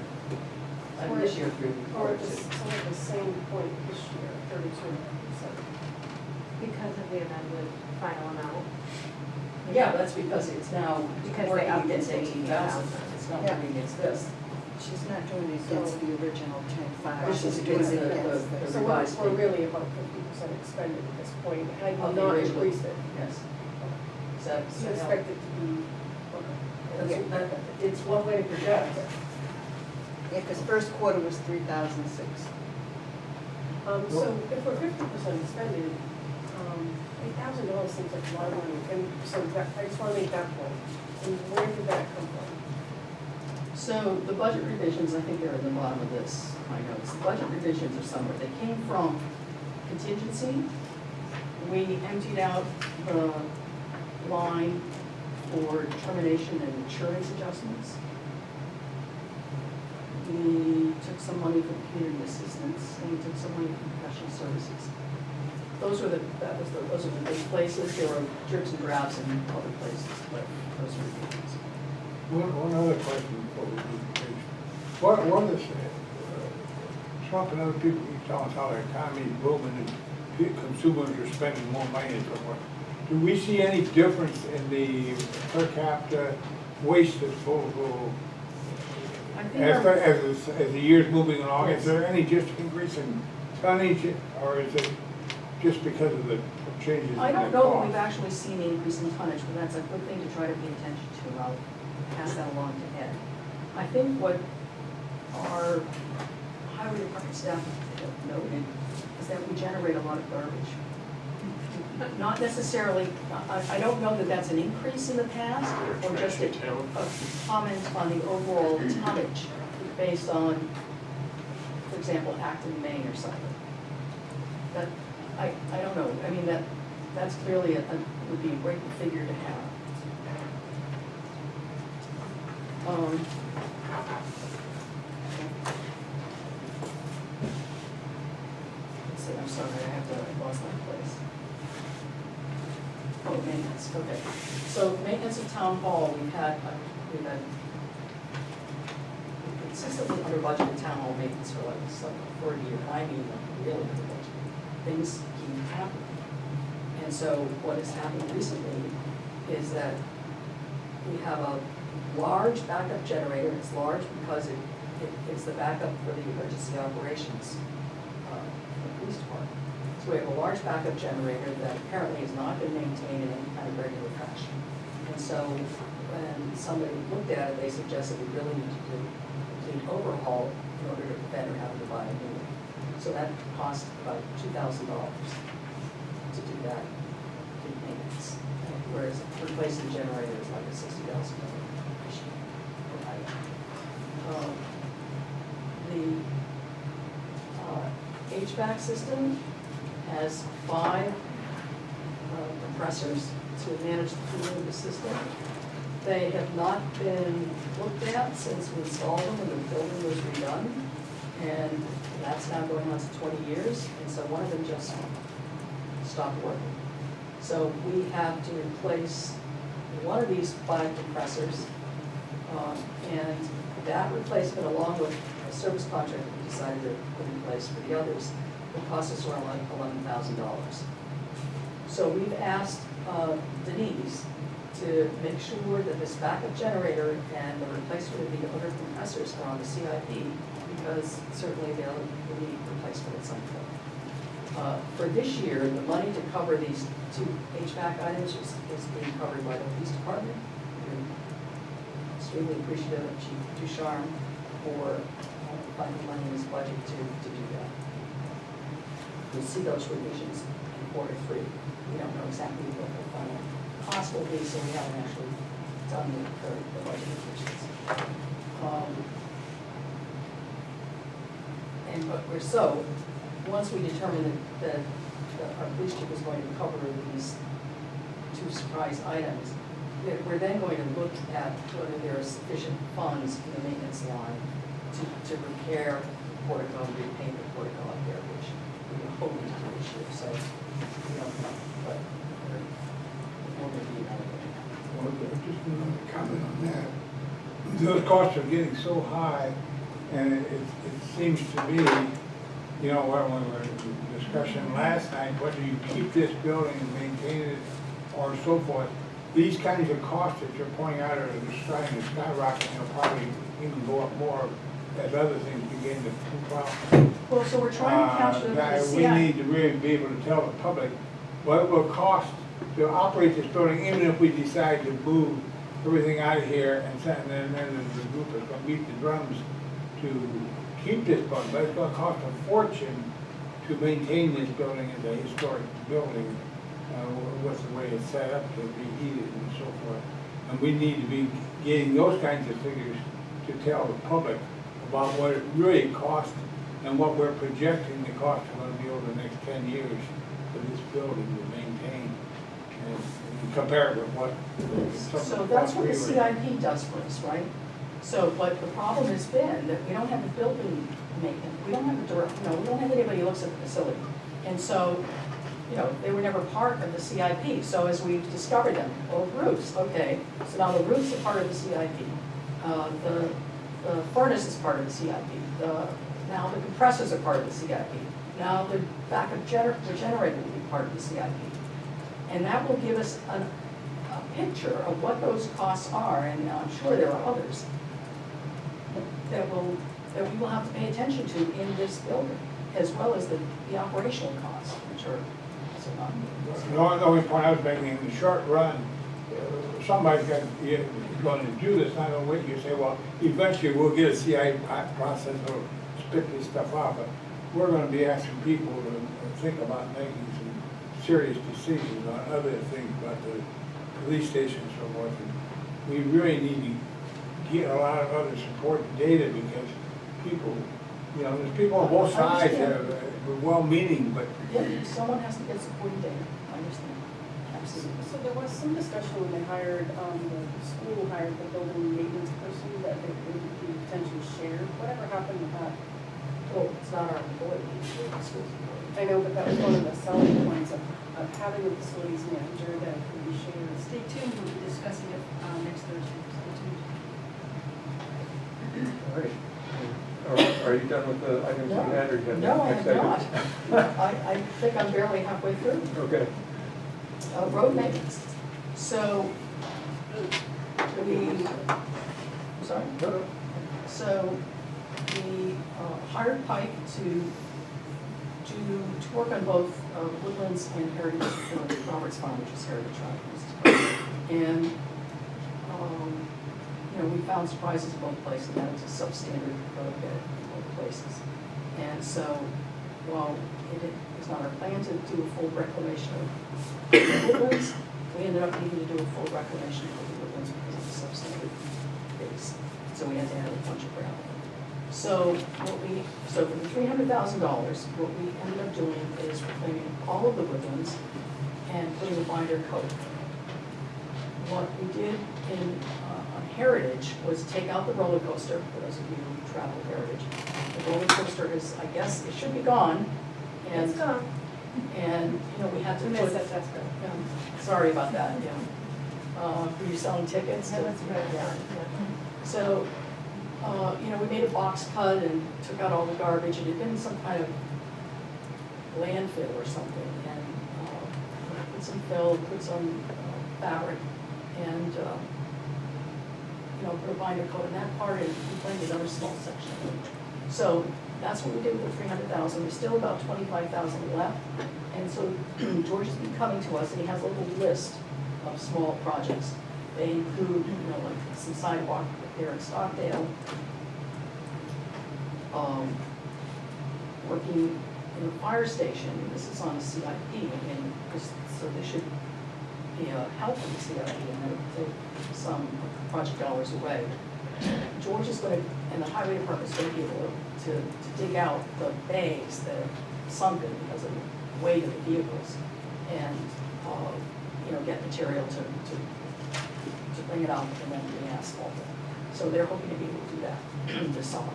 this year through Or quarter just, two. so at the same point this year, 32%. Because of the amended final amount. Yeah, that's because it's now Because they working upped it against to 18,000. 18,000. It's not Yeah. working against this. She's not doing it against the original 10-5. This is She's doing against it the against this. So revised we're fee. really about 50% expended at this point, had Of you the not original. increased it. Yes. So, You expect it to be, it's one way to project. Yeah, because first quarter was 3,006. so if we're 50% expended, $8,000 seems like a lot of money, and so that, I just wanna make that point. And where did that come from? So the budget revisions, I think they're at the bottom of this, my notes. The budget revisions are somewhere. They came from contingency. We emptied out the line for termination and insurance adjustments. We took some money from community assistance, and we took some money from professional services. Those are the big places. There were drips and drabs in other places, but those are the big ones. One other question before we do the case. What is, Trump and other people keep telling us how the economy is booming and consumers are spending more money and so forth. Do we see any difference in the per capita waste disposal I think as the year's moving along? Is there any just increase in tonnage, or is it just because of the changes in the I don't know that we've cost? actually seen the increase in tonnage, but that's a good thing to try to pay attention to. I'll pass that along to Ed. I think what our highway department staff have noted is that we generate a lot of garbage. Not necessarily, I don't know that that's an increase in the past, or just a comment on the overall tonnage based on, for example, Acton, Maine or something. That, I don't know, I mean, that's clearly would be a great figure to have. Let's see, I'm sorry, I lost my place. Oh, maintenance, okay. So maintenance of town hall, we've consistently under budgeted town hall maintenance for a year. I mean, really under budget. Things keep happening. And so what has happened recently is that we have a large backup generator. It's large because it's the backup for the emergency operations for the police department. So we have a large backup generator that apparently has not been maintained in any kind of regular fashion. And so when somebody looked at it, they suggested we really need to do a complete overhaul in order to prevent or having to buy a new one. So that cost about $2,000 to do that in maintenance. Whereas replacing the generator is like a $60,000 machine. The HVAC system has 5 compressors to manage the cooling of the system. They have not been looked at since we installed them and the building was redone. And that's now going on to 20 years, and so one of them just stopped working. So we have to replace one of these 5 compressors, and that replacement, along with a service contract that we decided to put in place for the others, will cost us around like $11,000. So we've asked Denise to make sure that this backup generator and the replacement of the other compressors are on the CIP, because certainly they'll need replacement at some point. For this year, the money to cover these 2 HVAC items is being covered by the police department. We're extremely appreciative of Chief Ducharme for finding money in his budget to do that. You'll see those revisions in quarter 3. We don't know exactly what the final cost will be, so we haven't actually done the budget revisions. So, once we determine that our police chief is going to cover these 2 surprise items, we're then going to look at whether there are sufficient funds in the maintenance line to repair portico and repaint the portico up there, which we are hoping to do this year. So, we don't know, but or before maybe evaluating. Well, just another comment on that. Those costs are getting so high, and it seems to me, you know, when we were in discussion last night, whether you keep this building and maintain it or so forth, these kinds of costs that you're pointing out are just starting to skyrocket, and they'll probably even go up more as other things begin to poop out. Well, so we're trying to capture the That we CI. need to really be able to tell the public what it will cost to operate this building, even if we decide to move everything out of here and then the group is gonna beat the drums to keep this building, but it's gonna cost a fortune to maintain this building as a historic building, with the way it's set up to be heated and so forth. And we need to be getting those kinds of figures to tell the public about what it really costs and what we're projecting the cost is gonna be over the next 10 years for this building to maintain, and compare it with what. So that's what the CIP does for us, right? So, but the problem has been that we don't have a building maintenance, we don't have a direct, we don't have anybody who looks at the facility. And so, they were never part of the CIP. So as we discovered them, well, roofs, okay, so now the roofs are part of the CIP. The furnace is part of the CIP. Now the compressors are part of the CIP. Now the backup the generator will be part of the CIP. And that will give us a picture of what those costs are, and I'm sure there are others that we will have to pay attention to in this building, as well as the operational costs, which are also not. The only point I was making, in the short run, somebody's got, going to do this, not only you say, well, eventually we'll get a CI process or spit this stuff out, but we're going to be asking people to think about making some serious decisions on other things, about the police station and so forth. And we really need to get a lot of other support data, because people, there's people on both sides that are well-meaning, but. Yeah, someone has to get supporting data, I understand, absolutely. So there was some discussion when they hired, the school hired the building maintenance person, that they could be potentially shared. Whatever happened with that? Well, it's not our employee, it's the school's employee. I know, but that was one of the selling points of having a facilities manager that could be shared. Stay tuned, we'll be discussing it next Thursday. Stay tuned. All right. Are you done with the items you had, or you have No, I next am item? not. I think I'm barely halfway through. Okay. Road maintenance. So, I'm sorry? No, no. So, we hired Pike to work on both Woodlands and Heritage, Roberts Farm, which is Heritage Drive. And, we found surprises in both places, that it's a substandard road bed in both places. And so, while it was not our plan to do a full reclamation of the Woodlands, we ended up needing to do a full reclamation of the Woodlands because of the substandard base. So we had to add a bunch of gravel. So for the $300,000, what we ended up doing is reclaiming all of the woodlands and putting a binder coat. What we did on Heritage was take out the roller coaster, for those of you who travel Heritage. The roller coaster is, I guess, it should be gone. And, It's gone. and, we had to We put. missed it, that's good. Sorry about that, were you selling tickets? No, that's good, yeah. So, we made a box cut and took out all the garbage. It had been some kind of landfill or something, and put some fill, put some fabric, and put a binder coat in that part, and reclaimed another small section of it. So that's what we did with the $300,000. There's still about $25,000 left, and so George has been coming to us, and he has a little list of small projects. They include, like some sidewalk repair in Stockdale, working in the fire station. This is on the CIP, and so there should be a help in the CIP, and they'll take some project dollars away. George is going to, and the highway department is going to be able to dig out the bays that are sunken because of the weight of the vehicles, and get material to bring it up and then re-asphalt it. So they're hoping to be able to do that this summer,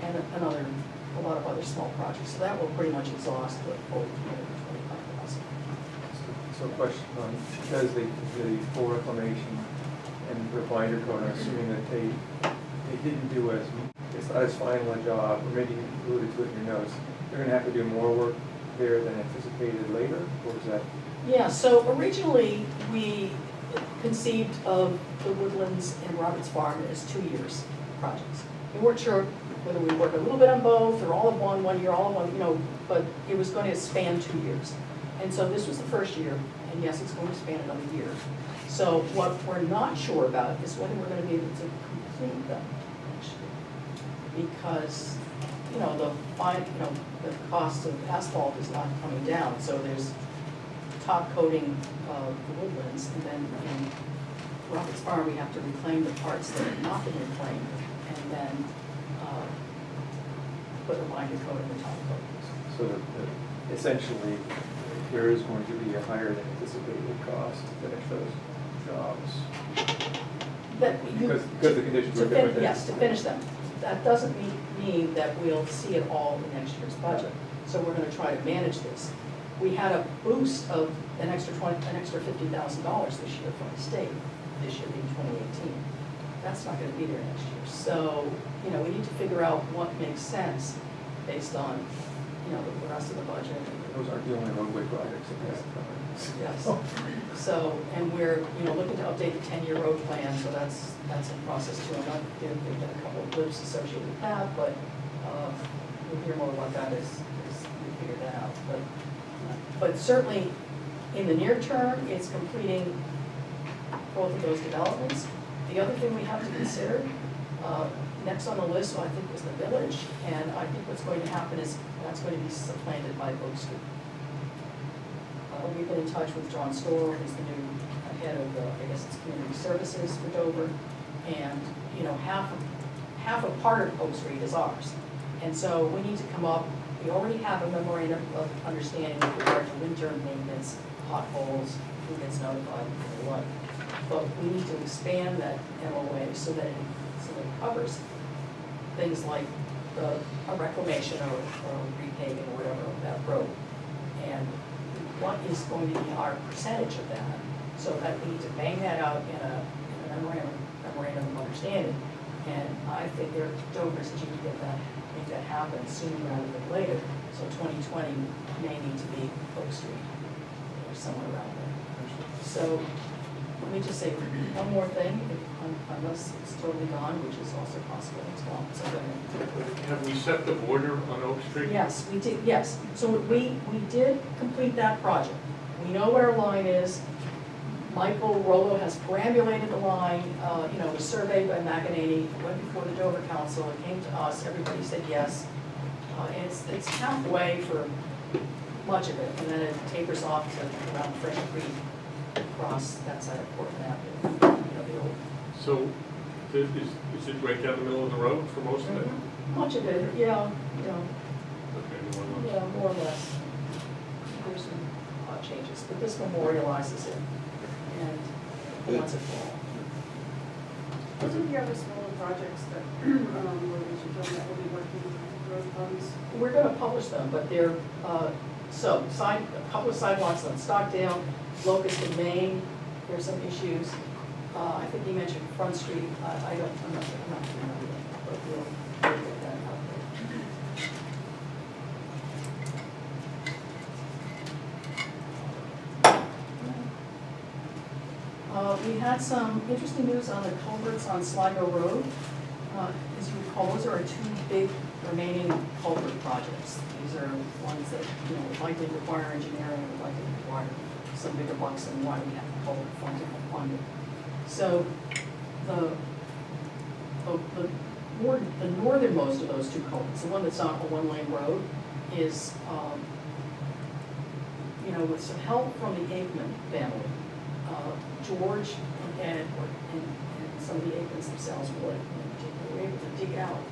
and a lot of other small projects. So that will pretty much exhaust the full $225,000. So So question on, because they did a full reclamation and the binder coat, I'm assuming that they didn't do as final a job, or maybe you alluded to it in your notes, they're gonna have to do more work there than anticipated later, or is that? Yeah, so originally, we conceived of the Woodlands and Roberts Farm as 2 years projects. We weren't sure whether we work a little bit on both, or all of one year, all of one, you know, but it was going to span 2 years. And so this was the first year, and yes, it's going to span another year. So what we're not sure about is whether we're gonna be able to complete them next year. Because, you know, the cost of asphalt is not coming down, so there's top coating of the Woodlands, and then in Roberts Farm, we have to reclaim the parts that have not been reclaimed, and then put a binder coat in the top coat. So essentially, there is going to be a higher than anticipated cost to finish those jobs. Because the conditions were different. Yes, to finish them. That doesn't mean that we'll see it all in next year's budget, so we're gonna try to manage this. We had a boost of an extra $50,000 this year from the state, this year being 2018. That's not gonna be there next year. So, you know, we need to figure out what makes sense based on, you know, the rest of the budget. Those aren't the only roadway projects that we have covered. Yes. So, and we're, you know, looking to update the 10-year road plan, so that's in process too. I'm not, there've been a couple of blips associated with that, but we'll hear more about that as we figure that out. But certainly, in the near term, it's completing both of those developments. The other thing we have to consider, next on the list, I think, was the village, and I think what's going to happen is that's going to be supplanted by Oak Street. We've been in touch with John Stoll, who's the new head of the, I guess it's community services for Dover, and, you know, half a part of Oak Street is ours. And so we need to come up, we already have a memorandum of understanding with regard to winter maintenance, potholes, who gets notified, and what. But we need to expand that MOA so that it covers things like a reclamation or repaving or whatever of that road. And what is going to be our percentage of that? So that we need to bang that out in a memorandum of understanding. And I think Dover's due to make that happen sooner rather than later. So 2020 may need to be Oak Street or somewhere around there. So let me just say one more thing, unless it's totally gone, which is also possible as well. So Have we set the border on Oak Street? yes, we did, yes. So we did complete that project. We know what our line is. Michael Rollo has perambulated the line, you know, it was surveyed by McEnany, went before the Dover Council, it came to us, everybody said yes. And it's halfway for much of it, and then it tapers off to around Fresh Creek, across that side of Portland Avenue, you know, the old. So, is it right down the middle of the road for most of it? Much of it, yeah, you know, Okay, one of yeah, more or less. There's some odd changes, but this memorializes it, and once it fall. Those are the other smaller projects that, where we should know that we'll be working with road funds. We're gonna publish them, but they're, a couple of sidewalks on Stockdale, Locust and Maine, there's some issues. I think you mentioned Front Street, I'm not familiar, but we'll get that out there. We had some interesting news on the culverts on Sligo Road. As you recall, those are our two big remaining culvert projects. These are ones that, you know, would likely require engineering, would likely require some bigger bucks than why we have the culvert funded. So the northernmost of those two culverts, the one that's on a one-lane road, is, you know, with some help from the Aikman family, George and Edward and some of the Aikmans themselves were able to dig out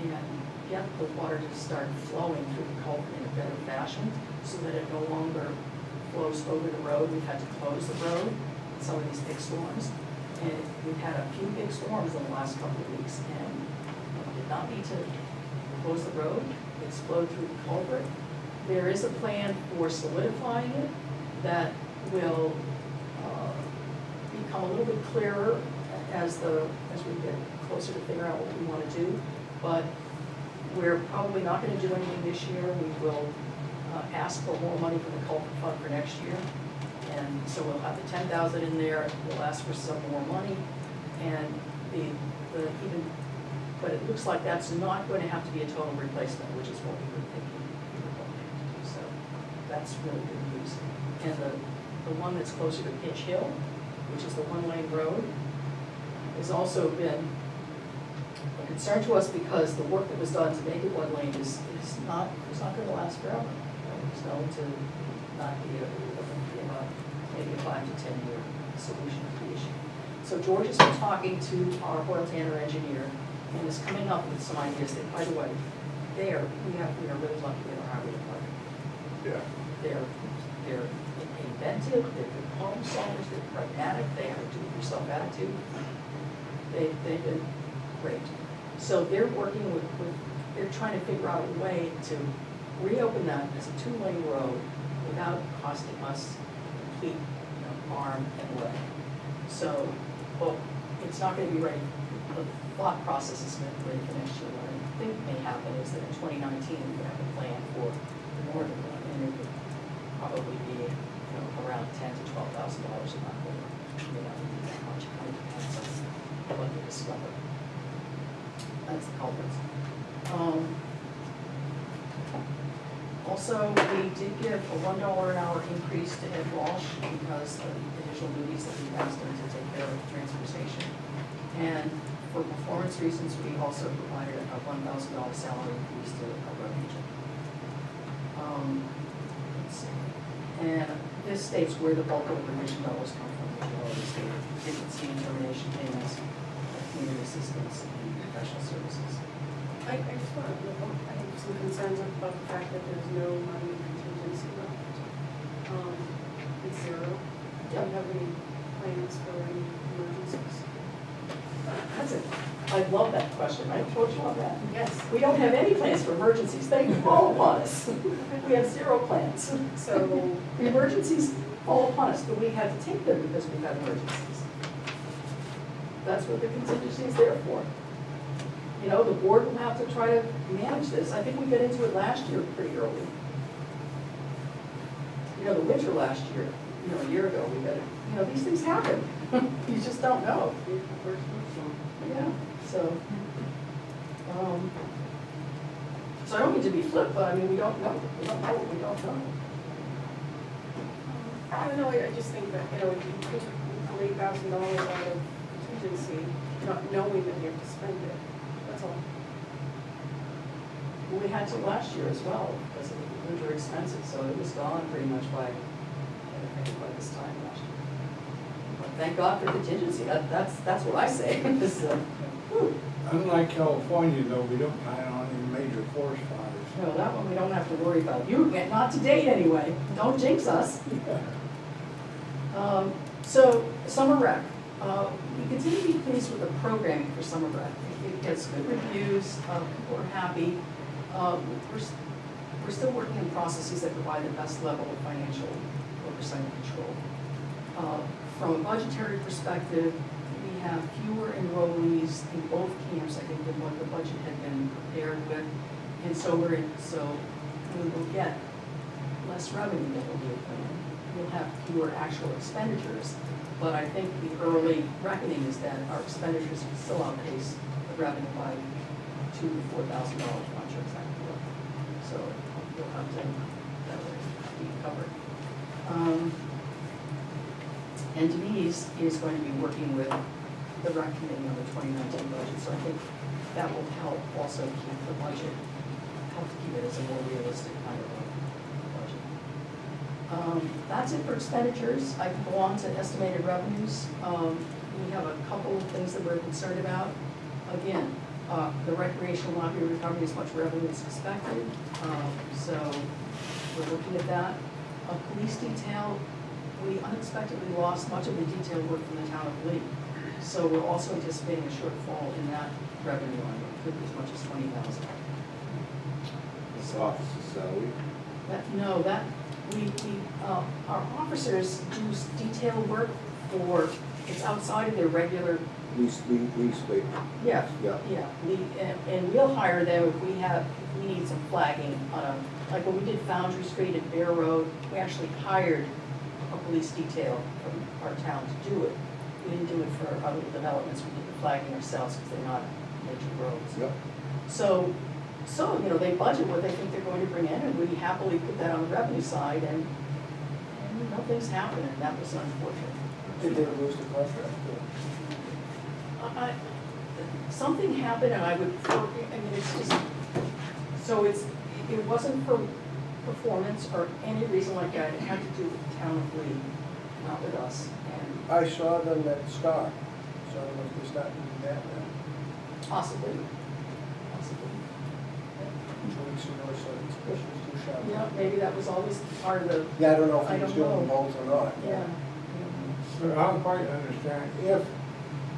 and get the water to start flowing through the culvert in a better fashion so that it no longer flows over the road. We've had to close the road in some of these big storms. And we've had a few big storms in the last couple of weeks, and we did not need to close the road. It's flowed through the culvert. There is a plan for solidifying it that will become a little bit clearer as we get closer to figure out what we want to do. But we're probably not going to do anything this year. We will ask for more money for the culvert fund for next year. And so we'll have the 10,000 in there, we'll ask for some more money, and but it looks like that's not going to have to be a total replacement, which is what we were thinking we were going to do. So that's really good news. And the one that's closer to Pitch Hill, which is the one-lane road, has also been a concern to us because the work that was done to make it one lane is not going to last forever. It's going to not be maybe a 5 to 10 year solution to the issue. So George has been talking to our Hoyle Tanner engineer and is coming up with some ideas that, by the way, we are really lucky in our highway department. Yeah. They're inventive, they're good problem solvers, they're pragmatic, they have a do-it-yourself attitude. They've been great. So they're working they're trying to figure out a way to reopen that as a 2-lane road without costing us complete, arm and leg. So, well, it's not going to be ready. The thought process is ready for next year. What I think may happen is that in 2019 we have a plan for the northern one, and it would probably be around $10,000 to $12,000 a month. It may not be that much. It kind of depends on what they discover. That's the culprits. Also, we did give a $1 an hour increase to Ed Walsh because of the additional duties that we asked him to take care of the transfer station. And for performance reasons, we also provided a $1,000 salary increase to a road agent. Let's see. And this states where the bulk of the revision dollars come from, which you already stated. Vacancy and termination payments, community assistance, and professional services. I just want to, I have some concerns about the fact that there's no money in contingency left. It's zero. Do you have any plans for any emergencies? I love that question. I told you on that. Yes. We don't have any plans for emergencies. They fall upon us. We have 0 plans. So, The emergencies fall upon us, but we had to take them because we've had emergencies. That's what the contingency is there for. The board will have to try to manage this. I think we got into it last year pretty early. The winter last year, a year ago, we got it. These things happen. You just don't know. Yeah, so I don't mean to be flip, but I mean, we don't know. We don't know what we don't know. I don't know, I just think that, if you pull $8,000 out of contingency, not knowing that you have to spend it, that's all. Well, we had to last year as well, because of the winter expenses, so it was gone pretty much by this time last year. But thank God for contingency, that's what I say. Unlike California, though, we don't plan on any major forest fires. No, that one we don't have to worry about. Not to date anyway, don't jinx us. So, Summer Rec. We continue to be pleased with the programming for Summer Rec. It gets good reviews, people are happy. We're still working on processes that provide the best level of financial oversight and control. From a budgetary perspective, we have fewer enrollees in both camps, I think, than what the budget had been prepared with. And so we will get less revenue than what we had planned. We'll have fewer actual expenditures, but I think the early reckoning is that our expenditures will still outpace the revenue by $2,000 to $4,000, I'm not sure exactly what. So we'll have to, that will be covered. And Denise is going to be working with the rec committee on the 2019 budget, so I think that will help also keep the budget, help to keep it as a more realistic kind of a budget. That's it for expenditures. I can go on to estimated revenues. We have a couple of things that we're concerned about. Again, the recreation will not be recovering as much revenue as expected, so we're looking at that. Police detail, we unexpectedly lost much of the detail work from the town of Lee. So we're also anticipating a shortfall in that revenue line. It could be as much as $20,000. This office is salary. No, our officers do detail work for, it's outside of their regular, Lease paper. yeah, Yeah. yeah. And we'll hire them if we need some flagging on a, like when we did Foundry Street and Bear Road, we actually hired a police detail from our town to do it. We didn't do it for other developments, we did the flagging ourselves because they're not major roads. Yep. So, you know, they budget what they think they're going to bring in, and we happily put that on the revenue side, and nothing's happened, and that was unfortunate. Did they lose the contract? Something happened, and I mean, it's just, so it wasn't for performance or any reason like that, it had to do with the town of Lee, not with us, and I saw them at Star, so it was not doing that now. possibly. 2 weeks ago, so it's Christmas too sharp. Yeah, maybe that was always part of the, Yeah, I don't know if I he was don't doing know. both or not. yeah. So I don't quite understand, if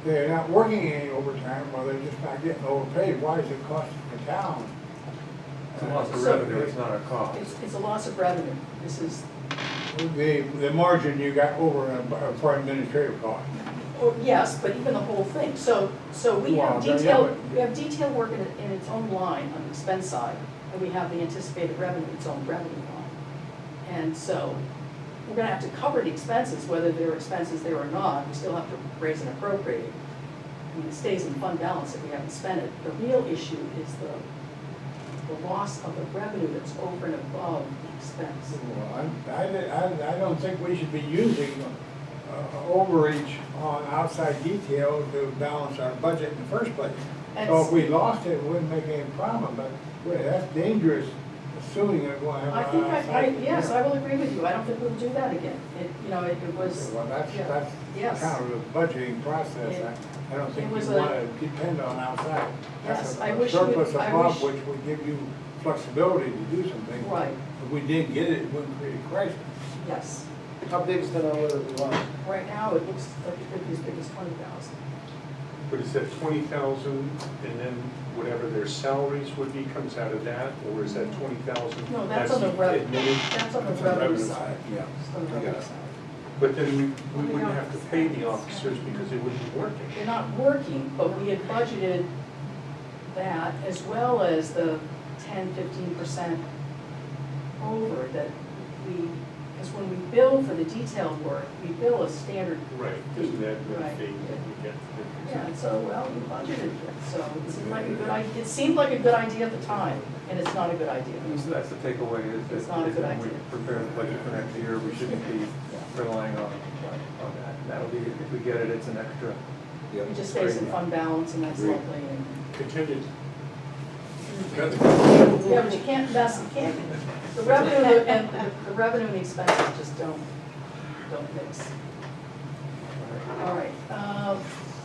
they're not working any overtime, or they're just not getting overpaid, why is it costing the town? It's a loss of So- revenue, it's not a cost. It's a loss of revenue, this is, The margin you got over for administrative cost. oh, yes, but even the whole thing, so we Well, have then, detail, yeah, but- we have detail work in its own line on the expense side, and we have the anticipated revenue, its own revenue line. And so, we're gonna have to cover the expenses, whether there are expenses there or not, we still have to raise and appropriate it. I mean, it stays in fund balance if we haven't spent it. The real issue is the loss of the revenue that's over and above the expense. Well, I don't think we should be using overreach on outside detail to balance our budget in the first place. So if we lost it, it wouldn't make any problem, but boy, that's dangerous, assuming that we'll have. I think outside yes, detail. I will agree with you, I don't think we'll do that again. It was, Well, yeah. that's Yes. kind of a budgeting process. It- I don't think it you was want a- to depend on outside. Yes, That's I a wish you would- surplus I above wish- which would give you flexibility to do something. Right. If we did get it, it wouldn't create a crisis. yes. How big is the number that we lost? Right now, it looks like it could be as big as 20,000. But is that 20,000 and then whatever their salaries would be comes out of that, or is that 20,000? No, that's on the revenue, that's on the That's on the revenue revenue side. Yeah. It's on the I got revenue it. side. But then we wouldn't have to pay the officers because they wouldn't be working. They're not working, but we had budgeted that as well as the 10-15% over that we, because when we bill for the detailed work, we bill a standard. Right, isn't that the Right. fee that we get? Yeah, and so, well, we budgeted it, so it seemed like a good idea, it seemed like a good idea at the time, and it's not a good idea. So that's the takeaway, is that It's not a good when we idea. prepare the budget for next year, we shouldn't be relying on that. That'll be, if we get it, it's an extra. It just stays in fund balance, and that's Agreed. lovely, and. Contingent. Yeah, but you can't mess, you can't, the revenue and, the revenue and the expenses just don't mix. All right,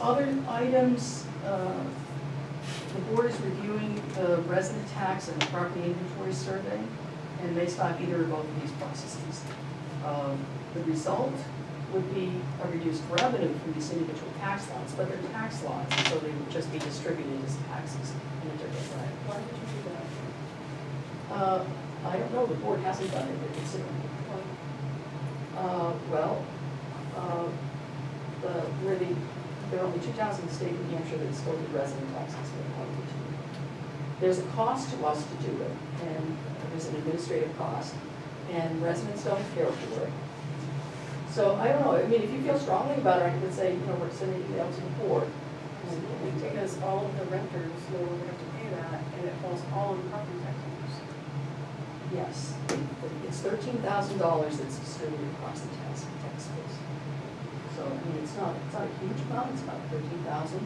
other items, the board is reviewing the resident tax and the property inventory survey, and may stop either or both of these processes. The result would be a reduced revenue from these individual tax lots, but they're tax lots, so they would just be distributed as taxes in a different way. Why did you do that? I don't know, the board hasn't done it, they're considering. Well, there are only 2 towns in the state of New Hampshire that still do resident taxes. There's a cost to us to do it, and there's an administrative cost, and residents don't care for it. So, I don't know, I mean, if you feel strongly about it, I would say, we're sending an email to the board. Because all of the renters no longer have to pay that, and it falls all on property tax owners. Yes, it's $13,000 that's distributed across the tax base. So, I mean, it's not a huge amount, it's about 13,000,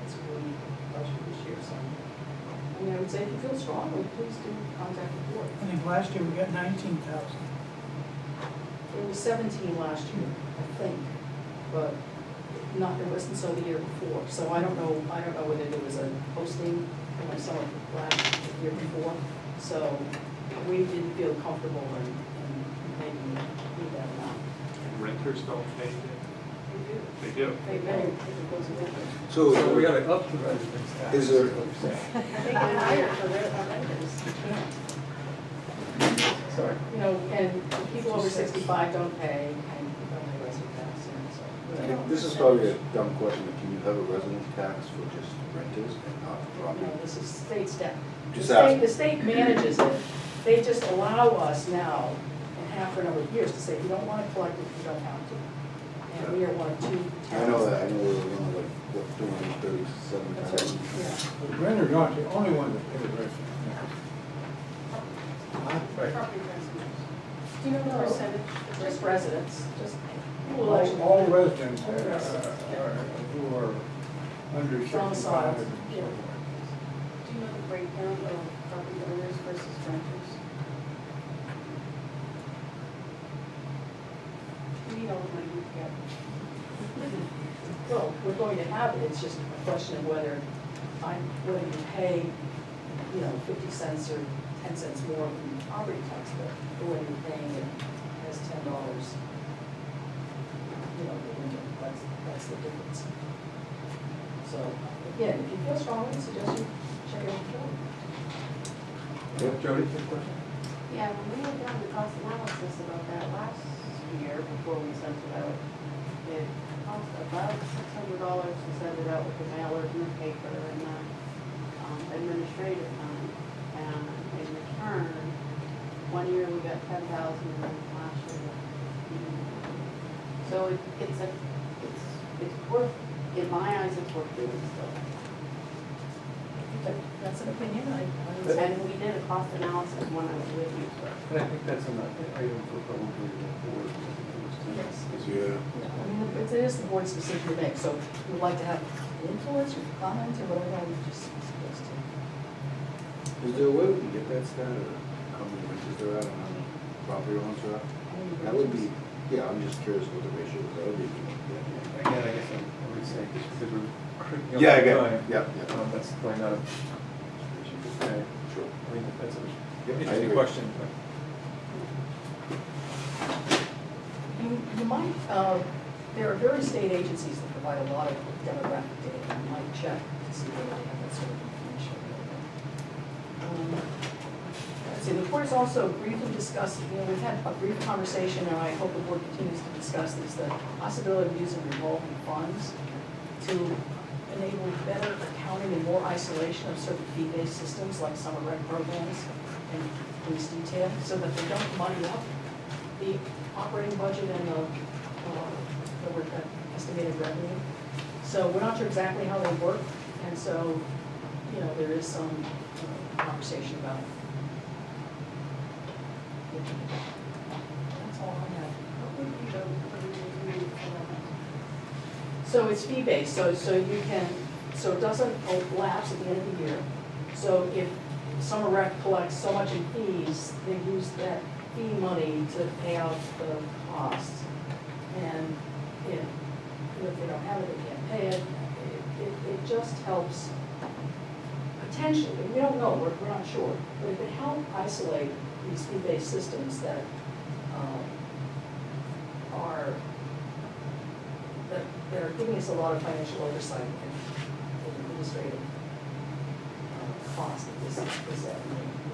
it's really budget this year, so. I mean, I would say if you feel strongly, please do contact the board. I think last year we got 19,000. It was 17 last year, I think, but it wasn't so the year before, so I don't know whether there was a posting, when I saw it the year before, so we didn't feel comfortable in making that amount. Renters don't pay it? They do. They may, it goes with it. So we gotta up the residence tax. Is there- They get hired for renters. You can't. sorry. You know, and people over 65 don't pay, and don't pay resident tax, and so. Okay, this is probably a dumb question, but can you have a residence tax for just renters and not property? No, this is state step. Just asking. The state manages it. They just allow us now, and have for a number of years, to say, if you don't want to collect it, you don't have to. And we are one of two towns. I know that, I know we're only like, what, 237 That's towns. right, yeah. The renters aren't the only ones that pay the residence tax. Right. Property tax. Do you know No. the percentage? Just residents, just. people All actually- all residents All residents, yeah. who are under 65 and so Domiciled, forth. Do you know the breakdown of property owners versus renters? We need all the money we can get. Well, we're going to have it, it's just a question of whether I'm willing to pay, you know, 50 cents or 10 cents more in property tax, but the way you're paying it as $10, you know, that's the difference. So, again, if you feel strongly, I suggest you check it out. Jody, your question? Yeah, when we had done the cost analysis about that last year, before we sent it out, it cost about $600 to send it out with the mailers and the paper and the administrative time. And in return, one year we got 10,000 and then last year. So it's worth, in my eyes, it's worth doing still. That's an opinion, And we did a cost analysis when I was with you, sir. And I think that's an item for probably the board. Yes. Yeah. I mean, it is the board's decision to make, so if you would like to have influence or comment or whatever, you just suggest to. Is there a way we can get that started, or how many renters there are, and how many property owners there are? That would be, yeah, I'm just curious what the ratio is, that would be. Again, I guess I would say, just because we're creeping up Yeah, I on get time. it, yeah. That's probably not a, issue to say. Sure. I mean, that's an Yep, I interesting agree. question, but. You might, there are various state agencies that provide a lot of demographic data, you might check to see whether they have that sort of information. Let's see, the board has also briefly discussed, you know, we've had a brief conversation, and I hope the board continues to discuss this, the possibility of using revolving funds to enable better accounting and more isolation of certain fee-based systems like summer rec programs and police detail, so that they don't muddy up the operating budget and the estimated revenue. So we're not sure exactly how they work, and so, you know, there is some conversation about it. That's all I have. What would be the reason for that? So it's fee-based, so you can, so it doesn't lapse at the end of the year. So if Summer Rec collects so much in fees, they use that fee money to pay out the costs. And if they don't have it, they can't pay it. It just helps, potentially, we don't know, we're not sure, but it could help isolate these fee-based systems that that are giving us a lot of financial oversight and administrative cost of this that we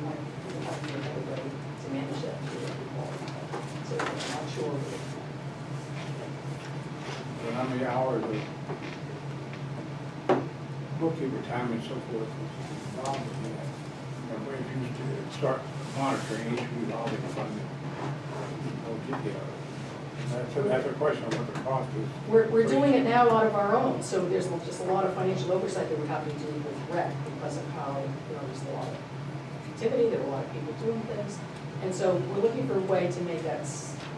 might have to get everybody to manage that. So I'm not sure. But how many hours of bookkeeper time and so forth is involved in that? And we're used to start monitoring each revolving fund. That's a question of what the cost is. We're doing it now out of our own, so there's just a lot of financial oversight that we're having to do with rec because of how, you know, there's a lot of activity, there are a lot of people doing things. And so we're looking for a way to make that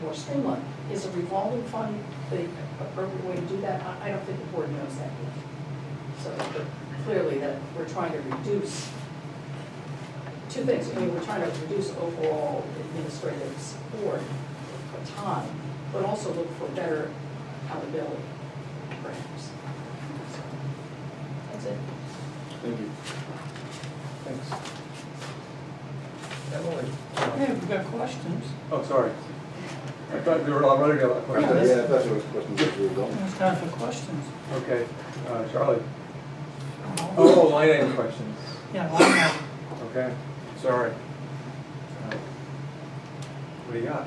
more streamlined. Is a revolving fund the appropriate way to do that? I don't think the board knows that yet. So but clearly that we're trying to reduce two things. I mean, we're trying to reduce overall administrative support for time, but also look for better accountability, perhaps. So, that's it. Thank you. Thanks. Emily? Hey, we've got questions. Oh, sorry. I thought we were all running out of Yeah, questions. I thought there was questions that we were going. It's time for questions. Okay, Charlie? Oh, line item questions. Yeah, line item. Okay, sorry. What do you got?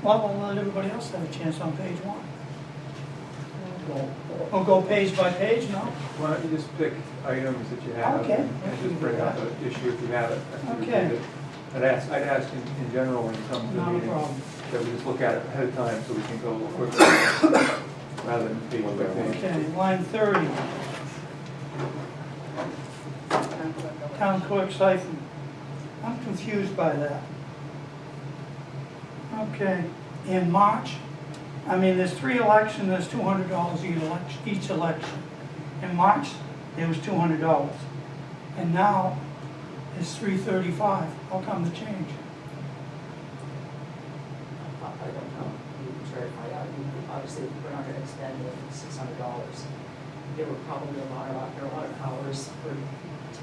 Well, we'll let everybody else have a chance on page one. We'll go page by page, no? Why don't you just pick items that you have Okay. and just bring up an issue if you have it. after we Okay. read it. I'd ask in general when you come to the Not a meeting, problem. that we just look at it ahead of time so we can go a little quicker rather than page by page. Okay, line 30, town clerk siphon. I'm confused by that. Okay, in March, I mean, there's 3 elections, there's $200 each election. In March, there was $200. And now, it's $335. How come the change? I don't know, you can try to find out, obviously, we're not gonna spend the $600. There were probably there are a lot of hours for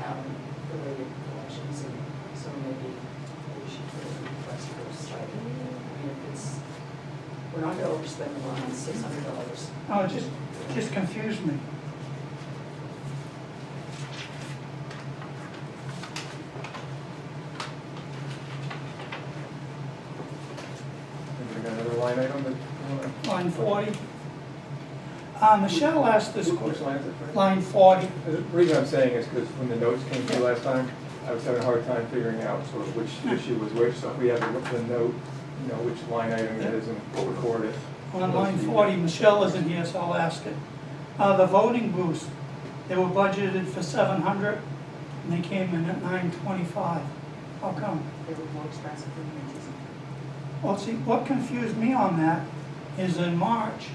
town-related elections, and so maybe we should really request for a stipend. I mean, if it's, we're not gonna overspend the line, $600. Oh, it just confused me. Is there another line item that you want to? Line 40. Michelle asked this Which question. line is it, Frank? Line 40. The reason I'm saying is because when the notes came through last time, I was having a hard time figuring out sort of which issue was which, so if we have the note, you know, which line item it is and we'll record it. On line 40, Michelle isn't here, so I'll ask it. The voting booths, they were budgeted for 700, and they came in at 925. How come? They were more expensive than we anticipated. Well, see, what confused me on that is in March,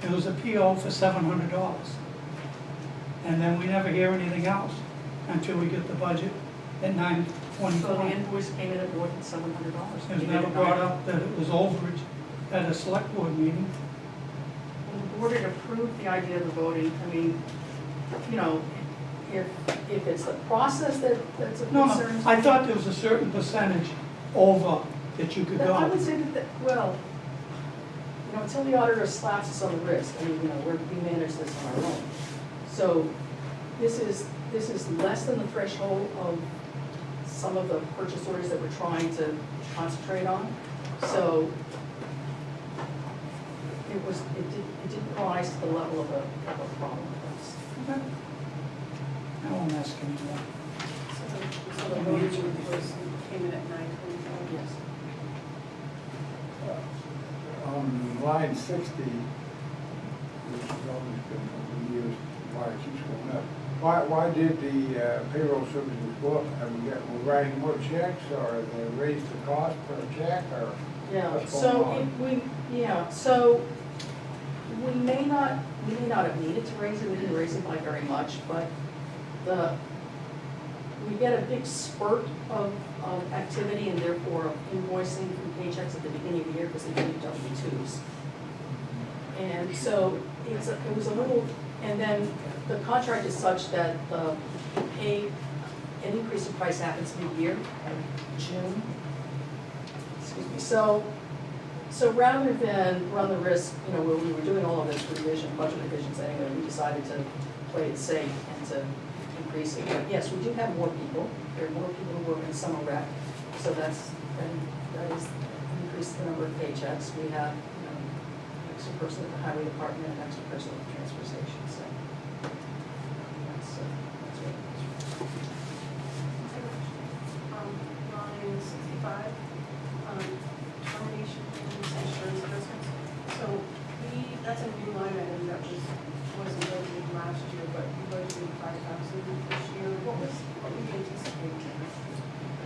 there was a PO for $700. And then we never hear anything else until we get the budget at So the 925. invoice came in at more than $700. It was never brought up that it was overage at a select board meeting. When the board had approved the idea of the voting, I mean, you know, if it's the process that's of No, concern. no, I thought there was a certain percentage over that you could But I go. would say that, well, you know, until the auditor slaps us on the wrist, I mean, you know, we manage this on our own. So this is less than the threshold of some of the purchase orders that we're trying to concentrate on. So it didn't rise to the level of a problem with us. Okay. I won't ask anymore. So the voting was, came in at 925? Yes. On line 60, which has always been over the years, why it keeps going up. Why did the payroll services go up? We're writing more checks, or they raised the cost per check, or Yeah, what's going so on? so we may not have needed to raise it, we didn't raise it by very much, but we get a big spurt of activity and therefore invoicing from paychecks at the beginning of the year because they do W-2s. And so it was a little, and then the contract is such that the pay, an increase in price happens mid-year, June. Excuse me, so rather than run the risk, you know, where we were doing all of this budget revisions anyway, we decided to play it safe and to increase it. But yes, we do have more people, there are more people who work in summer rec, so that is increased the number of paychecks. We have, you know, an extra person at the highway department, an extra person at the transfer station, so that's what it is. Line 65, termination payments, insurance adjustments. So that's a new line item that wasn't budgeted last year, but we budgeted 5,000 this year. What were you anticipating?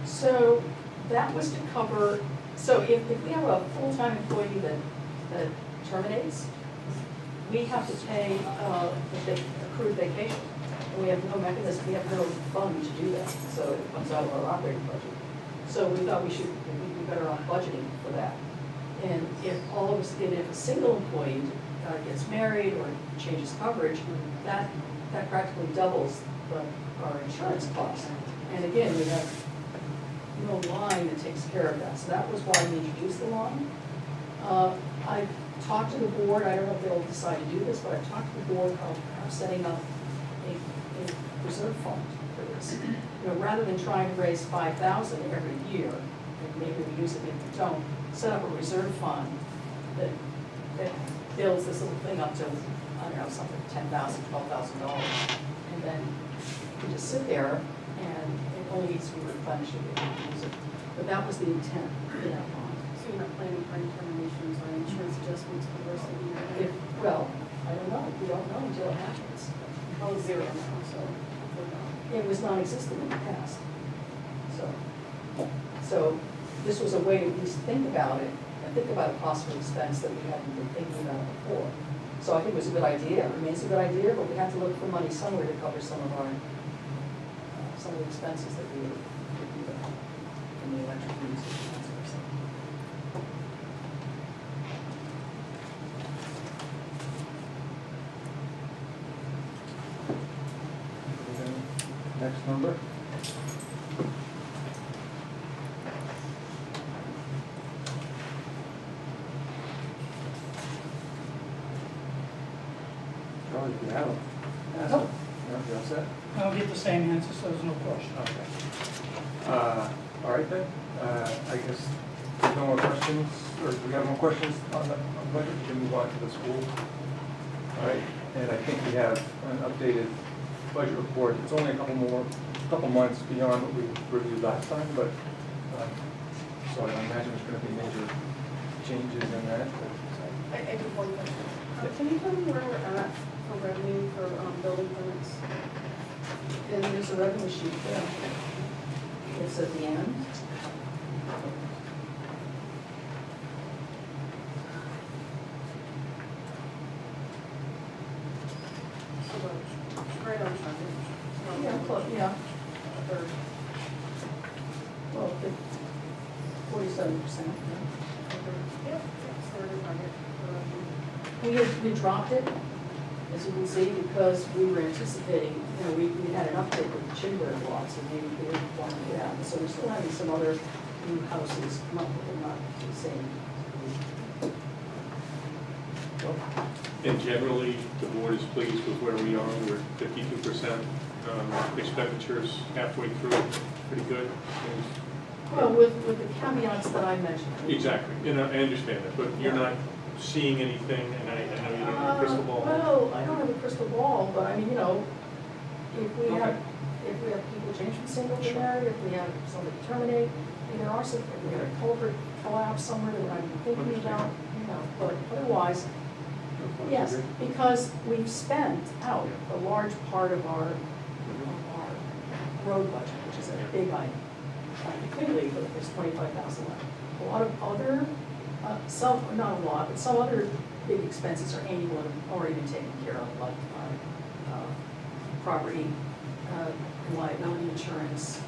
So that was to cover, so if we have a full-time employee that terminates, we have to pay the accrued vacation. And we have no mechanism, we have no fund to do that, so it comes out of our operating budget. So we thought we'd be better off budgeting for that. And if if a single employee gets married or changes coverage, that practically doubles our insurance costs. And again, we have no line that takes care of that. So that was why we introduced the line. I've talked to the board, I don't know if they'll decide to do this, but I've talked to the board of setting up a reserve fund for this. You know, rather than trying to raise 5,000 every year, and maybe we use it, maybe we don't, set up a reserve fund that builds this little thing up to, I don't know, something, $10,000, $12,000. And then we just sit there and it only needs to be replenished if we don't use it. But that was the intent in that bond. So you're not planning for any terminations or insurance adjustments for the rest of the year? Well, I don't know, we don't know until it happens. Oh, zero now, so. It was non-existent in the past. So this was a way to at least think about it, and think about a possible expense that we hadn't been thinking about before. So I think it was a good idea, it remains a good idea, but we have to look for money somewhere to cover some of our, some of the expenses that we would do in the electric usage and that sort of stuff. Next number? Charlie, if you have them. Nope. No, you all set? I'll get the same answer, so there's no question. Okay. All right then, I guess there's no more questions, or do we have more questions on the budget? We can move on to the school. All right, and I think we have an updated budget report. It's only a couple months beyond what we reviewed last time, but, so I imagine there's gonna be major changes in that. I have one question. Can you tell me where we're at for revenue for building permits? And there's a revenue sheet there. It's at the end. So we're right on target. Yeah, yeah, Or- well, 47%. Yeah, so we're on target for revenue. We dropped it, as you can see, because we were anticipating, you know, we had an uptick with the Chinburg lots, and maybe we didn't want to do that. So we're still having some other new houses come up, but they're not the same. And generally, the board is pleased with where we are. We're 52% expenditures halfway through, pretty good. Well, with the caveats that I mentioned. Exactly, and I understand that, but you're not seeing anything, and I know you don't have a crystal ball. Well, I don't have a crystal ball, but I mean, you know, if we have, Okay. if we have people change from single to married, if we have somebody terminate, I mean, there are some, if we have a culvert collapse somewhere that we're not even thinking about, you know, but otherwise, yes, because we've spent out a large part of our road budget, which is a big item. Clearly, but there's 25,000 left. A lot of other, some, not a lot, but some other big expenses are annual and already been taken care of, like property, liability insurance,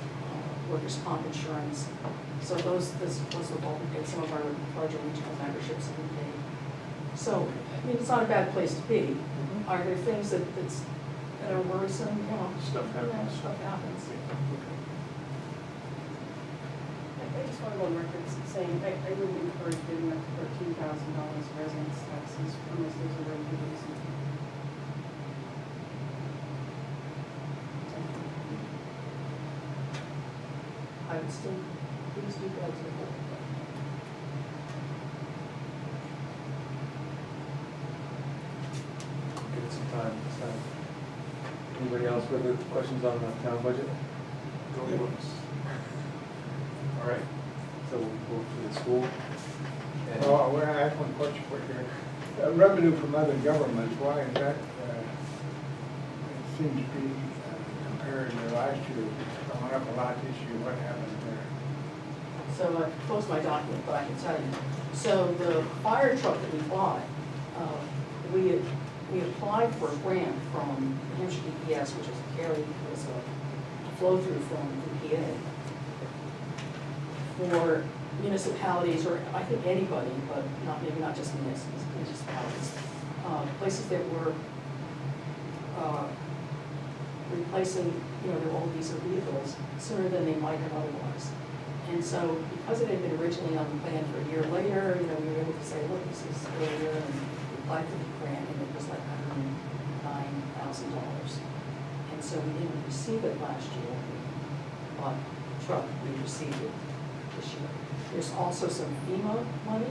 workers' comp insurance. So those will all be paid. Some of our larger regional memberships have been paid. So, I mean, it's not a bad place to be. Are there things that are worrisome? You know, Stuff happens. yeah, stuff happens. I just want to go on record saying, I wouldn't encourage giving up $13,000 residence taxes unless there's a very good reason. I would still, please do that to the board. Give it some time. Anybody else with the questions on the town budget? Go once. All right, so we'll go to the school. And Oh, well, I have one question for you. Revenue from other governments, why is that, it seems to be, compared to last year, going up a lot this year, what happened there? So I closed my document, but I can tell you. So the fire truck that we bought, we applied for a grant from New Hampshire DPS, which is a flow-through from EPA, for municipalities, or I think anybody, but maybe not just municipalities, places that were replacing, you know, their old diesel vehicles sooner than they might have otherwise. And so, because it had been originally on the plan for a year later, you know, we were able to say, look, this is earlier, and we applied for the grant, and it was like $109,000. And so we didn't receive it last year. We bought the truck, we received it this year. There's also some FEMA money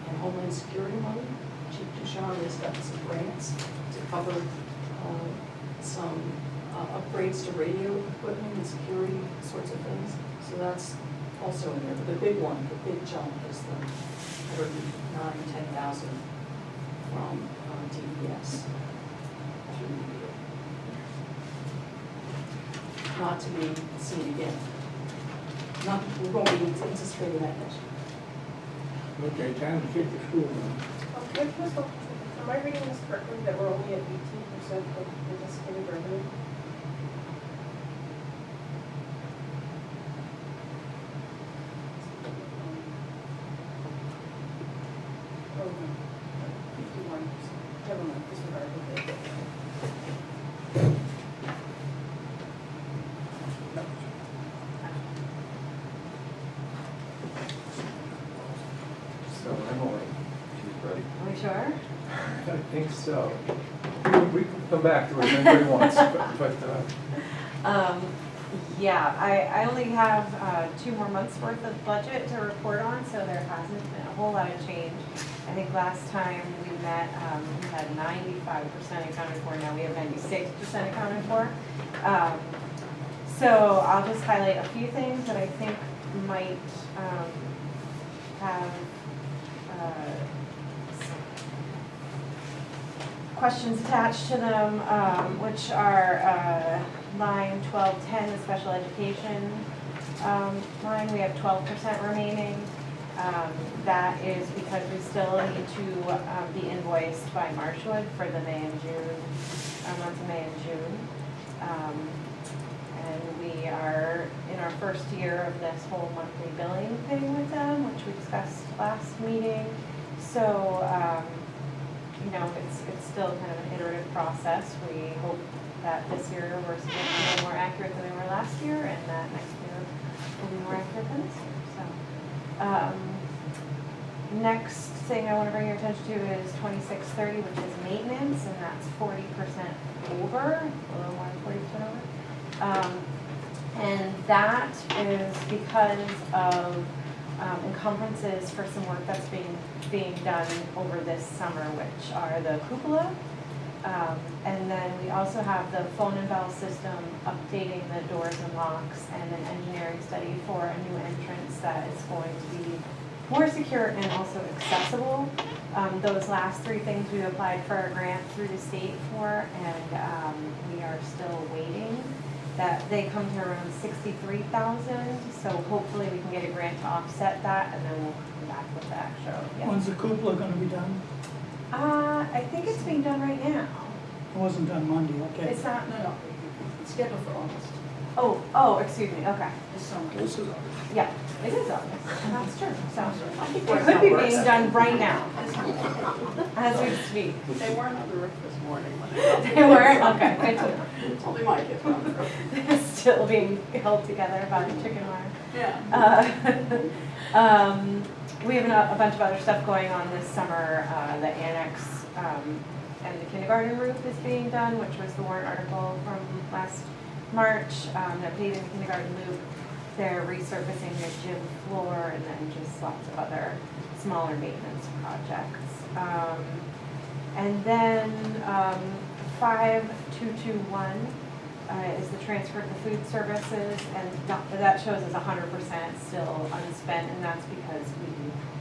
and Homeland Security money. Chief Ducharme has got some grants to cover some upgrades to radio equipment and security sorts of things. So that's also in there. But the big one, the big jump is the 10,000 from DES through the year. Not to be seen again. Not, we won't be anticipating that next year. Okay, time to kick the school now. Am I reading this correctly, that we're only at 18% of anticipated revenue? Oh, no. 51%. Never mind, disregard. Okay. So Emily, She's ready. Are we sure? I think so. We can come back to it if anybody wants, but Yeah, I only have 2 more months worth of budget to report on, so there hasn't been a whole lot of change. I think last time we met, we had 95% accounted for, now we have 96% accounted for. So I'll just highlight a few things that I think might have questions attached to them, which are line 1210, the special education line. We have 12% remaining. That is because we still need to be invoiced by Marshwood for the May and June, months of May and June. And we are in our first year of this whole monthly billing thing with them, which we discussed last meeting. So, you know, it's still kind of an iterative process. We hope that this year we're significantly more accurate than we were last year, and that next year will be more accurate than this year. So, next thing I want to bring your attention to is 2630, which is maintenance, and that's 40% over, a little more than 40% over. And that is because of encumbrances for some work that's being done over this summer, which are the cupola. And then we also have the phone and bell system, updating the doors and locks, and an engineering study for a new entrance that is going to be more secure and also accessible. Those last 3 things we applied for a grant through the state for, and we are still waiting. That they come to around 63,000, so hopefully we can get a grant to offset that, and then we'll come back with the extra. Yeah. When's the cupola gonna be done? I think it's being done right now. It wasn't done Monday, okay. It's not, No, it's scheduled for August. oh, excuse me, okay. This summer. This is ours. Yeah, it is August, that's true, so it Works could out be worse. being done right now, as we speak. They weren't on the roof this morning when I got there. They were, okay, good to know. Only my kids were on the roof. Still being held together by the chicken wire. Yeah. We have a bunch of other stuff going on this summer. The annex and the kindergarten roof is being done, which was the warrant article from last March. They're paving the kindergarten loop. They're resurfacing the gym floor, and then just lots of other smaller maintenance projects. And then 5221 is the transfer to food services, and that shows as 100% still unspent, and that's because we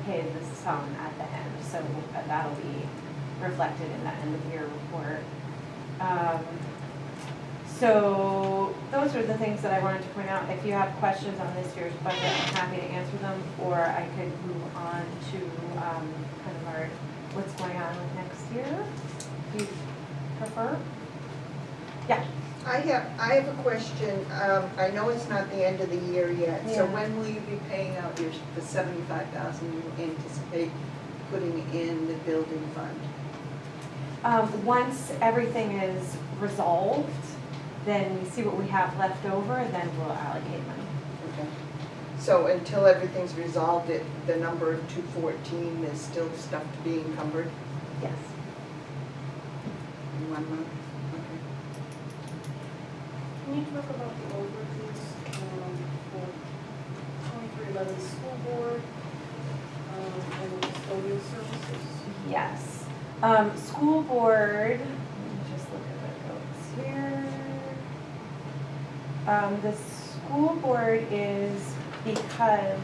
paid the sum at the end, so that'll be reflected in that end of year report. So those are the things that I wanted to point out. If you have questions on this year's budget, I'm happy to answer them, or I could move on to kind of our what's going on with next year. Do you prefer? Yeah. I have a question. I know it's not the end of the year yet, so Yeah. when will you be paying out the 75,000 you anticipate putting in the building fund? Once everything is resolved, then we see what we have left over, then we'll allocate money. Okay. So until everything's resolved, the number of 214 is still stuff to be encumbered Yes. in 1 month? Can you talk about the overages for 2311 11 school board, and custodial services. Yes. School board, let me just look at the notes here. The school board is because,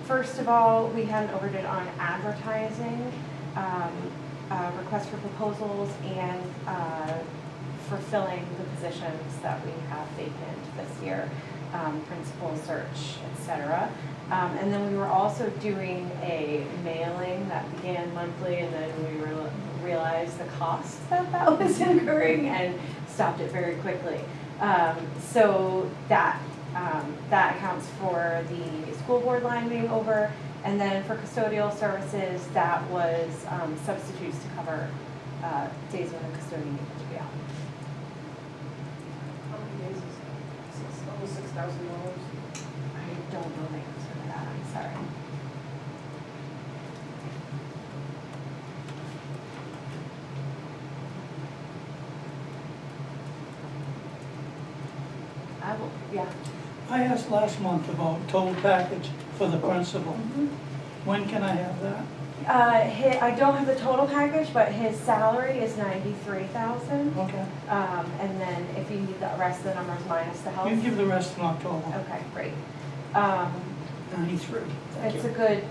first of all, we had an overdid on advertising, request for proposals, and fulfilling the positions that we have vacant this year, principal search, etc. And then we were also doing a mailing that began monthly, and then we realized the costs that was incurring and stopped it very quickly. So that accounts for the school board line being over. And then for custodial services, that was substitutes to cover days when the custodian needed to be out. How many days is that? Almost $6,000. I don't know the answer to that, I'm sorry. I will, yeah. I asked last month about total package for the principal. When can I have that? I don't have the total package, but his salary is $93,000. Okay. And then if you need the rest of the numbers minus the health. You can give the rest in October. Okay, great. 93. Thank It's you. a good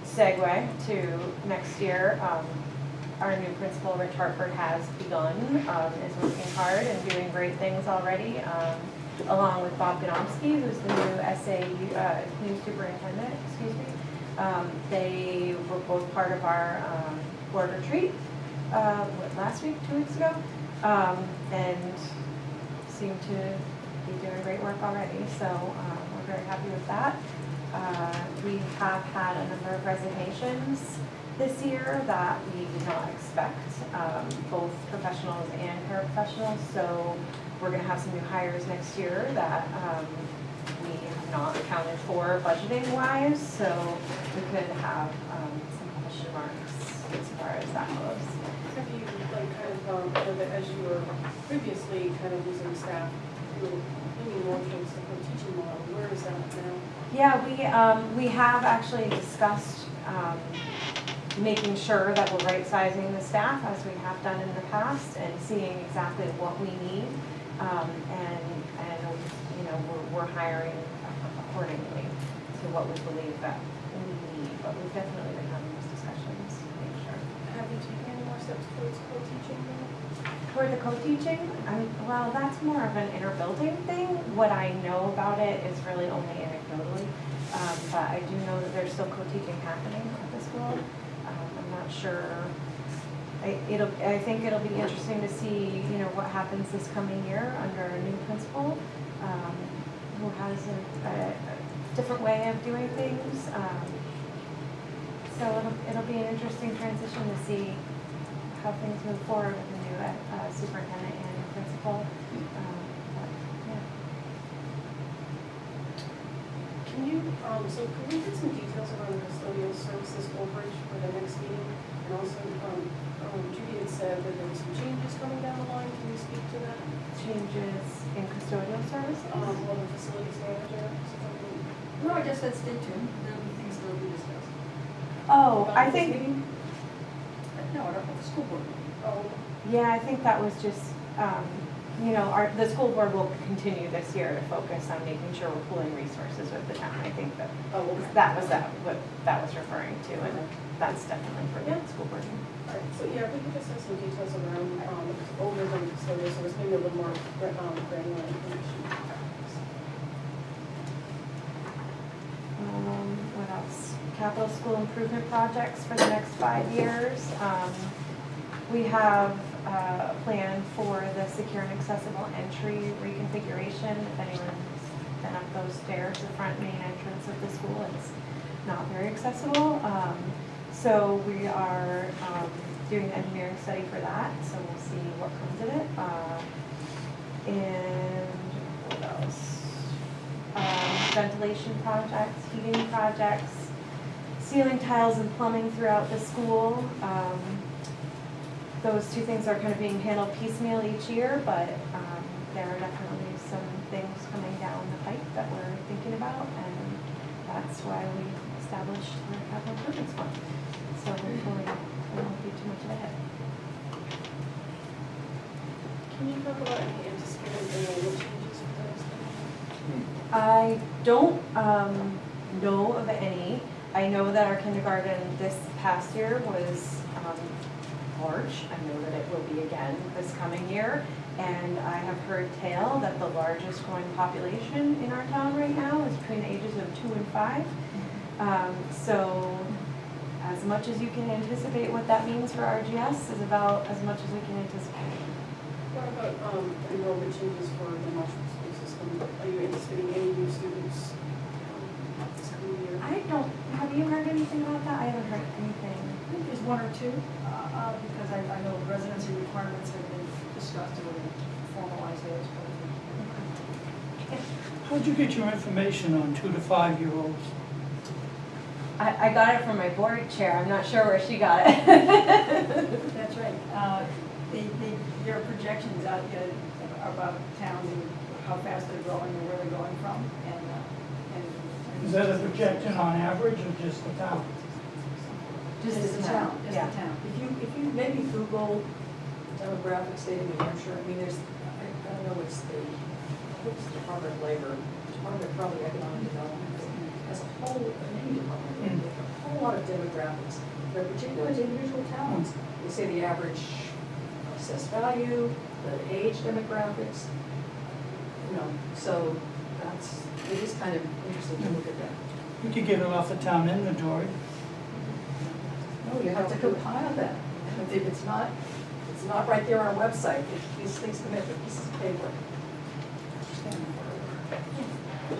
segue to next year. Our new principal, Rich Hartford, has begun, is working hard and doing great things already, along with Bob Gonomsky, who's the new new superintendent, excuse me. They were both part of our board retreat, last week, 2 weeks ago, and seem to be doing great work already, so we're very happy with that. We have had a number of resignations this year that we did not expect, both professionals and paraprofessionals, so we're gonna have some new hires next year that we have not accounted for budgeting wise, so we could have some question marks as far as that goes. Have you, as you were previously kind of losing staff, you were leaning more towards the co-teaching model, where is that now? Yeah, we have actually discussed making sure that we're right-sizing the staff as we have done in the past and seeing exactly what we need. And you know, we're hiring accordingly to what we believe that we need, but we've definitely been having those discussions to make sure. Have you taken any more steps towards co-teaching now? Toward the co-teaching, well, that's more of an inter-building thing. What I know about it is really only anecdotally, but I do know that there's still co-teaching happening at the school. I'm not sure. I think it'll be interesting to see, you know, what happens this coming year under a new principal, who has a different way of doing things. So it'll be an interesting transition to see how things move forward with the new superintendent and principal. But, yeah. Can you, so can we get some details around the custodial services overage for the next meeting? And also, Judy had said that there were some changes coming down the line, can you speak to that? Changes in custodial services? Well, the facilities manager, something. No, I just said stay tuned, there'll be things that'll be discussed. Oh, About I this think, meeting? No, I don't know, the school board meeting. Oh, yeah, I think that was just, you know, the school board will continue this year to focus on making sure we're pooling resources with the town. I think that okay. that was what that was referring to, and that's definitely for the school board. All right, so yeah, if we could just have some details around, overage on custodial service, maybe a little more, granular information. What else? Capital school improvement projects for the next 5 years. We have a plan for the secure and accessible entry reconfiguration. If anyone's been up those stairs, the front main entrance of the school, it's not very accessible. So we are doing an engineering study for that, so we'll see what comes of it. And what else? Ventilation projects, heating projects, ceiling tiles and plumbing throughout the school. Those two things are kind of being handled piecemeal each year, but there are definitely some things coming down the pipe that we're thinking about and that's why we established the capital improvements fund. So hopefully it won't be too much of a headache. Can you talk about any anticipated enrollment changes with those? I don't know of any. I know that our kindergarten this past year was large. I know that it will be again this coming year. And I have heard tale that the largest growing population in our town right now is between the ages of 2 and 5. So as much as you can anticipate what that means for RGS is about as much as we can anticipate. What about enrollment changes for the Marshall school system? Are you anticipating any new students this school year? Have you heard anything about that? I haven't heard anything. I think there's one or two, because I know residency requirements have been discussed and we're going to formalize those. How'd you get your information on 2 to 5 year olds? I got it from my board chair. I'm not sure where she got it. That's right. There are projections out there about towns and how fast they're growing and where they're going from. Is that a projection on average or just the town? Just the town, just Yeah. the town. If you maybe Google demographics data in New Hampshire, I mean, there's, I don't know, it's the Department of Labor, Department of probably Economic Development, has a whole, any department, they have a whole lot of demographics. They're particular to individual towns. They say the average assessed value, the age demographics, you know, so that's, it is kind of interesting to look at that. You could get it off the town inventory. No, you have to compile that. And if it's not right there on our website, these things come in for pieces of paper.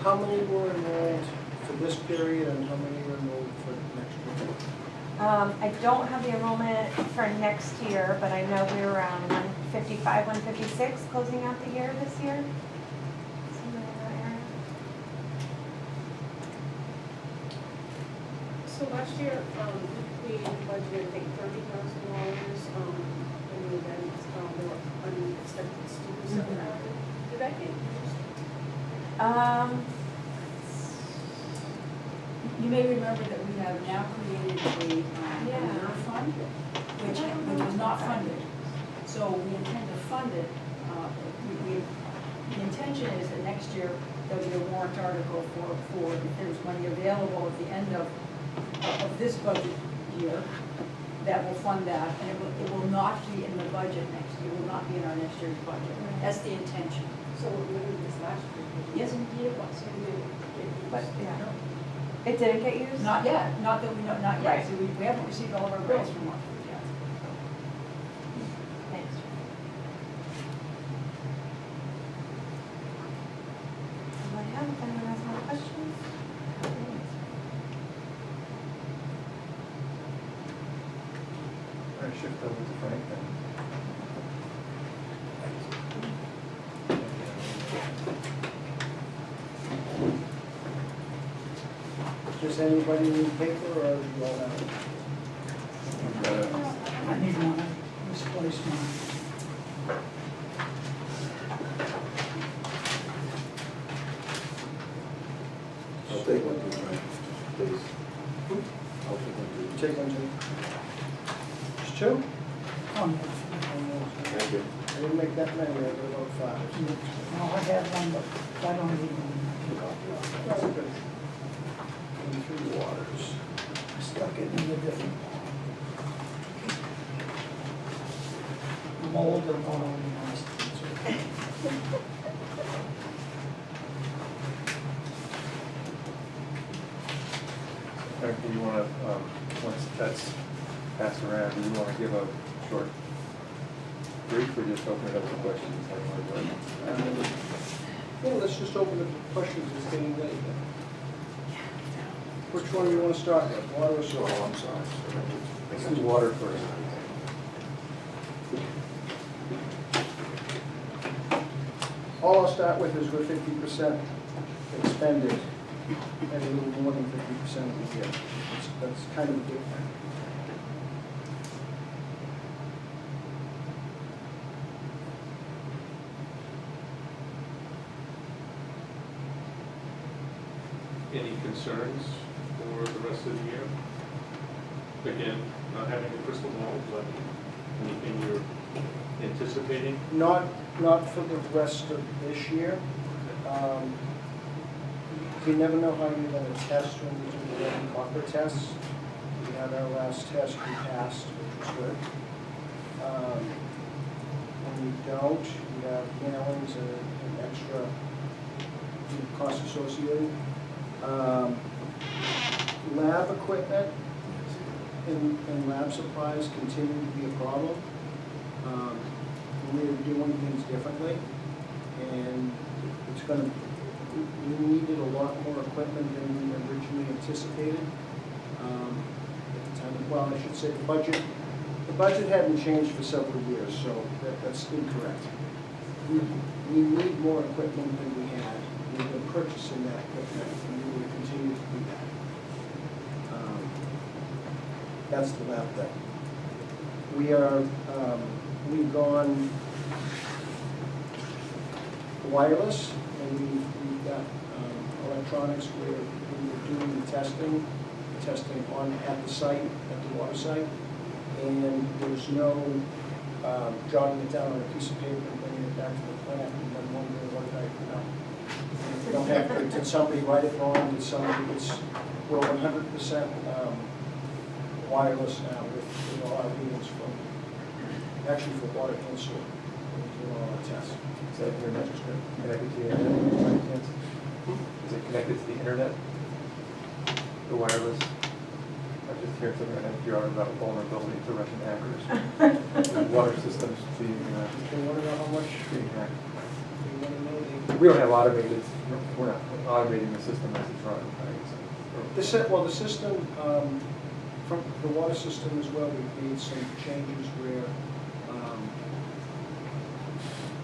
How many were enrolled for this period and how many were enrolled for next year? I don't have the enrollment for next year, but I know we're around 155, 156 closing out the year this year. Somewhere in that area. So last year, we budgeted, I think, $30,000 in the event, there were unexpected students that were added. Did that get used? You may remember that we have now created a reserve fund, which was not funded. So we intend to fund it. The intention is that next year there'll be a warrant article for if there's money available at the end of this budget year that will fund that, and it will not be in the budget next year. It will not be in our next year's budget. That's the intention. So we did this last year. Yes, indeed it was. So we didn't get used. But, yeah. It didn't get used? Not yet, not that we know, not yet. Right. So we haven't received all of our grants from Marshall yet. Thanks. Well, I have, if anyone has more questions? All right, shift over to Frank then. Does anybody need paper or do you all have it? I need one, misplaced mine. I'll take one too, Frank, please. I'll take one You too. take one, Jim? Just two? Oh, no. Thank you. I didn't make that many, I did about 5. No, I have one, but I don't need one. That's good. Three waters. I stuck it in a different. I'm old and all Frank, do you want to, once that's passed around, do you want to give a short brief or just open it up to questions? How do you want to do it? Well, let's just open it to questions as getting ready. Which one do you want to start with, water or Oh, sewer? I'm sorry. Let's do water first. All I'll start with is we're 50% expended and a little more than 50% of the year. That's kind of a big thing. Any concerns for the rest of the year? Again, not having a crystal ball, but anything you're anticipating? Not for the rest of this year. You never know how you're gonna test when you do the lead and copper tests. We had our last test, we passed, which was good. When you don't, you have mailings and extra costs associated. Lab equipment and lab supplies continue to be a problem. We're doing things differently, and it's gonna, we needed a lot more equipment than we originally anticipated. At the time, well, I should say the budget hadn't changed for several years, so that's incorrect. We need more equipment than we had. We've been purchasing that equipment, and we will continue to do that. That's the lab thing. We've gone wireless, and we've got electronics where we're doing the testing on at the site, at the water site, and there's no jotting it down on a piece of paper and bringing it back to the plant and then wondering what did I, we don't have, did somebody write it wrong, did somebody, we're 100% wireless now with all our readings from, actually for water and sewer, we're doing all our tests. Is that internet connected to the internet? Is it connected to the internet? The wireless? I'm just hearing something right now, you're on about vulnerability to Russian hackers. The water systems being, They want to know how much, being hacked. they want to know We don't have automated, we're not automating the system as it's run, right? the system, from the water system as well, we've made some changes where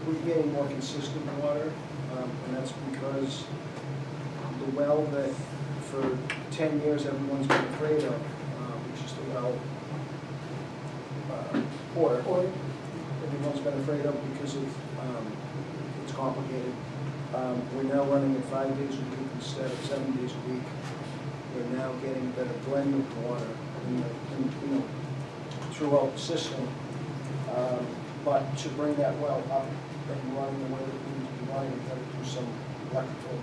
we're getting more consistent water, and that's because the well that for 10 years everyone's been afraid of, which is the well Porter. Everyone's been afraid of because of it's complicated. We're now running it 5 days a week instead of 7 days a week. We're now getting a better blend of water throughout the system. But to bring that well up and running the way that we need to be running, we've got to do some electrical,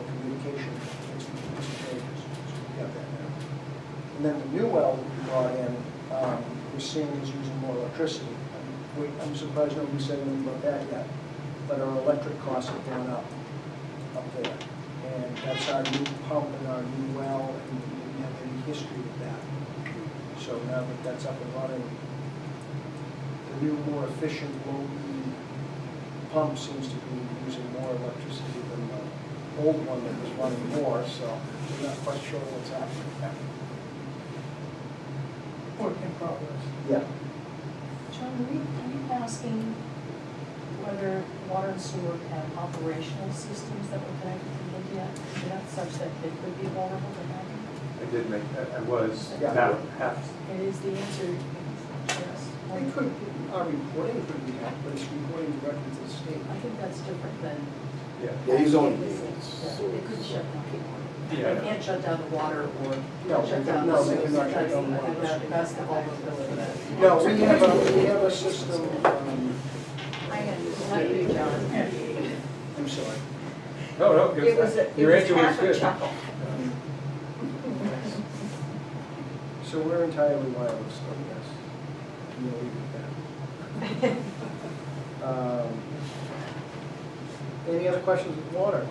communication changes. So we got that now. And then the new well that we brought in, we're seeing is using more electricity. I'm surprised nobody said anything about that yet, but our electric costs have gone up there. And that's our new pump and our new well, and we didn't have any history with that. So now that that's up and running, the new, more efficient, low-speed pump seems to be using more electricity than the old one that was running more, so we're not quite sure what's happening with that. Work in progress. Yeah. John, are you asking whether water and sewer have operational systems that were connected to the internet such that they could be vulnerable to hacking? I did make, I was, Yeah. now half, And is the answer yes? We could, our reporting could be hacked, but it's reporting directly to the state. I think that's different than. yeah. Yeah, he's only. They could shut down the water. Yeah. They can't shut down the water or No, shut they- down no, the they sewer. cannot shut down the water. That's the vulnerability that. No, we have a system, I understand you, John. I'm sorry. No, It was your answer was half a good. chuckle. So we're entirely wireless, so yes. We'll leave it at that. Any other questions with water?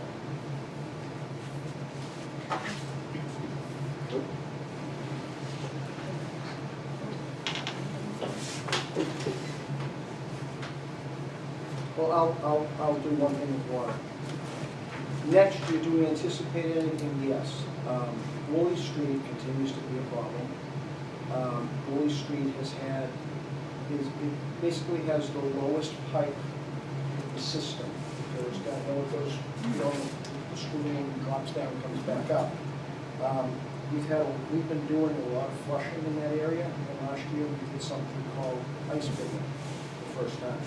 Well, I'll do one thing with water. Next year, do we anticipate anything? Yes. Woolley Street continues to be a problem. Woolley Street it basically has the lowest pipe in the system. There's got, it goes, the stream drops down, comes back up. We've been doing a lot of flushing in that area, and last year we did something called ice pigging the first time.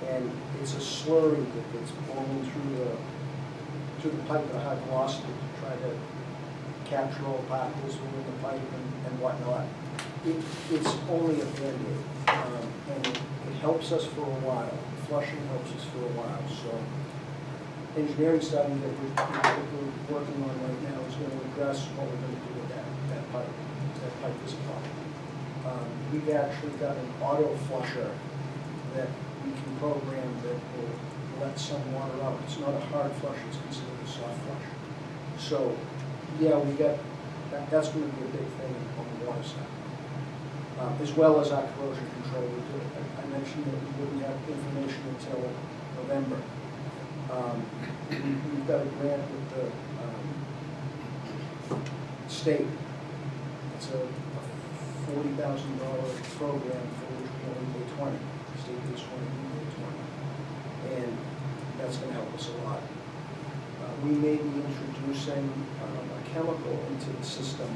And it's a slurry that gets blown through the to the pipe at a high velocity to try to capture all particles within the pipe and whatnot. It's only a Band-Aid, and it helps us for a while. Flushing helps us for a while, so engineering study that we're working on right now is going to address what we're going to do with that pipe. That pipe is a problem. We've actually got an auto flusher that we can program that will let some water out. It's not a hard flush, it's considered a soft flush. So, yeah, we got, that's going to be a big thing on the water side. As well as our corrosion control. I mentioned that we wouldn't have information until November. We've got a grant with the state. It's a $40,000 program for which we only pay 20. The state pays 20, we pay 20. And that's going to help us a lot. We may be introducing a chemical into the system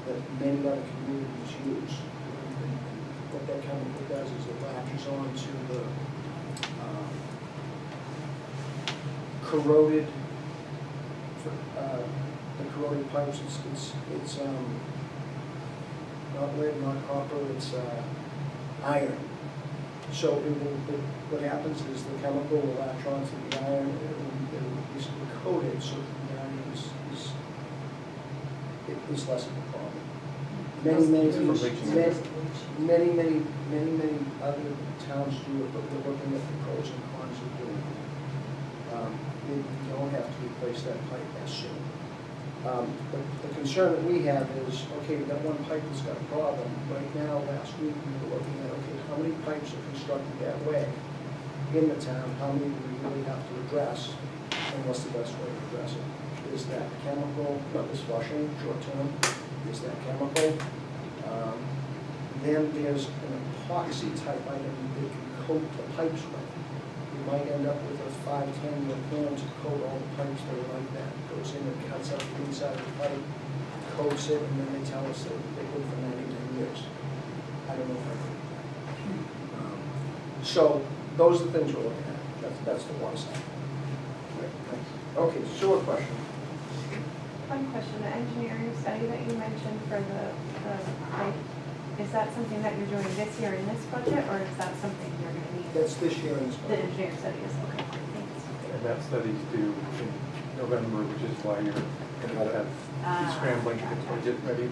that many other communities use. What that chemical does is it latches on to the corroded pipes. It's not lead, not copper, it's iron. So what happens is the chemical will latch onto the iron, it will be coated so that the iron is less of a problem. Many other towns do it, but we're looking at the pros and cons of doing it. You don't have to replace that pipe as soon. But the concern that we have is, okay, that one pipe that's got a problem. Right now, last week, we were looking at, okay, how many pipes are constructed that way in the town? How many do we really have to address? And what's the best way to address it? Is that chemical, not this flushing, short term, is that chemical? Then there's an epoxy type item that can coat the pipes with. You might end up with a 5-10 year plan to coat all the pipes that are like that. It goes in and cuts out the inside of the pipe, coats it, and then they tell us that they go for 99 years. I don't know if I agree with that. So those are the things we're looking at. That's the water side. Right, thanks. Okay, sewer question. One question, the engineering study that you mentioned for the pipe, is that something that you're doing this year in this budget, or is that something you're going to need? That's this year in this The budget. engineering study is, okay, thanks. And that study's due in November, which is why you're going to have be scrambling to get the budget ready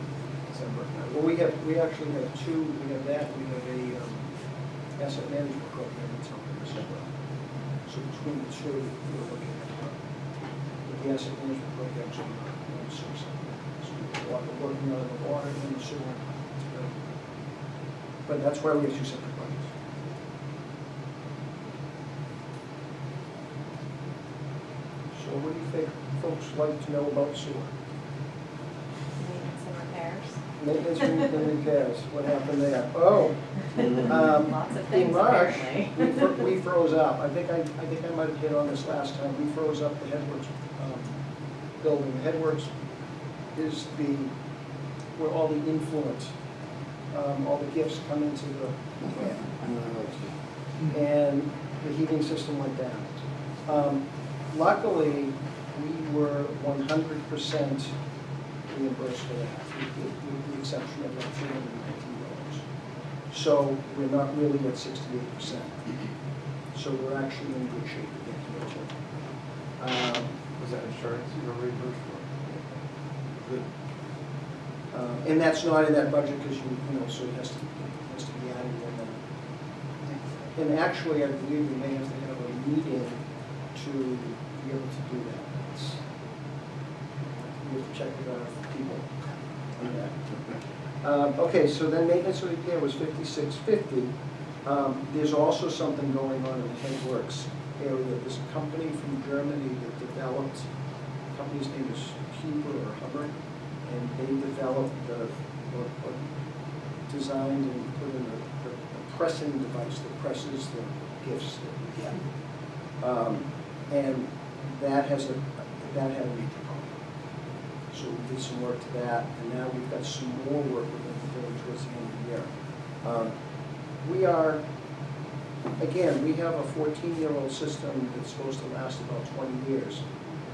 December. Well, we actually have two. We have that. We have a asset management program that's helping us as well. So between the two, we're looking at the asset management programs on the sewer side. So we're working on the water and the sewer. But that's why we have two separate budgets. So what do you think folks like to know about sewer? Maintenance and repairs. Maintenance and repairs, what happened there? Oh, Lots of in things March, apparently. we froze up. I think I might have hit on this last time. We froze up the Headworks building. The Headworks is where all the influence, all the gifts come into the plant. And the heating system went down. Luckily, we were 100% reimbursed for that, with the exception of like $319. So we're not really at 68%. So we're actually in good shape again here too. Was that insurance you were reimbursed for? Good. And that's not in that budget because so it has to be added in there. And actually, I believe we may have to have a meeting to be able to do that. We have to check with our people on that. Okay, so then maintenance and repair was $56.50. There's also something going on in the Headworks area. There's a company from Germany that developed, the company's name is Huber or Huber, and they developed or designed and put in a pressing device that presses the gifts that we get. And that had a major problem. So we did some work to that, and now we've got some more work we're going to be doing towards the end of the year. We are, again, we have a 14-year-old system that's supposed to last about 20 years.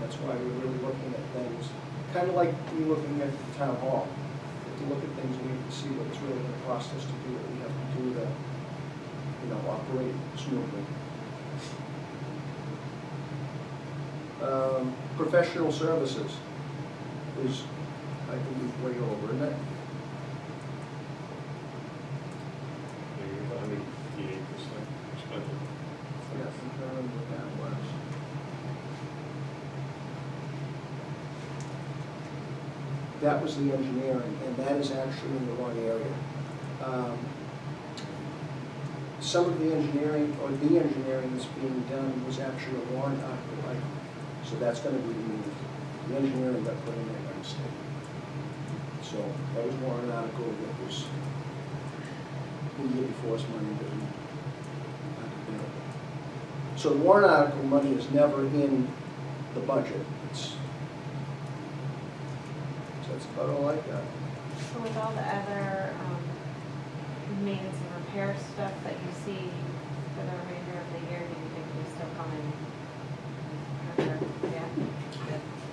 That's why we're really looking at things, kind of like we looking at the town hall. We have to look at things, we have to see what it's really gonna cost us to do what we have to do to, operate smoothly. Professional services is, I believe, way over, isn't it? I mean, 58% expended. Yes, I'm trying to remember what that was. That was the engineering, and that is actually in the wrong area. Some of the engineering, or the engineering that's being done was actually a warrant article item, so that's gonna be removed. The engineering got put in there by mistake. So that was warrant article that was the year before's money that we had to bill. So the warrant article money is never in the budget. So that's about all I got. So with all the other maintenance and repair stuff that you see for the remainder of the year, do you think we still come in? Yeah.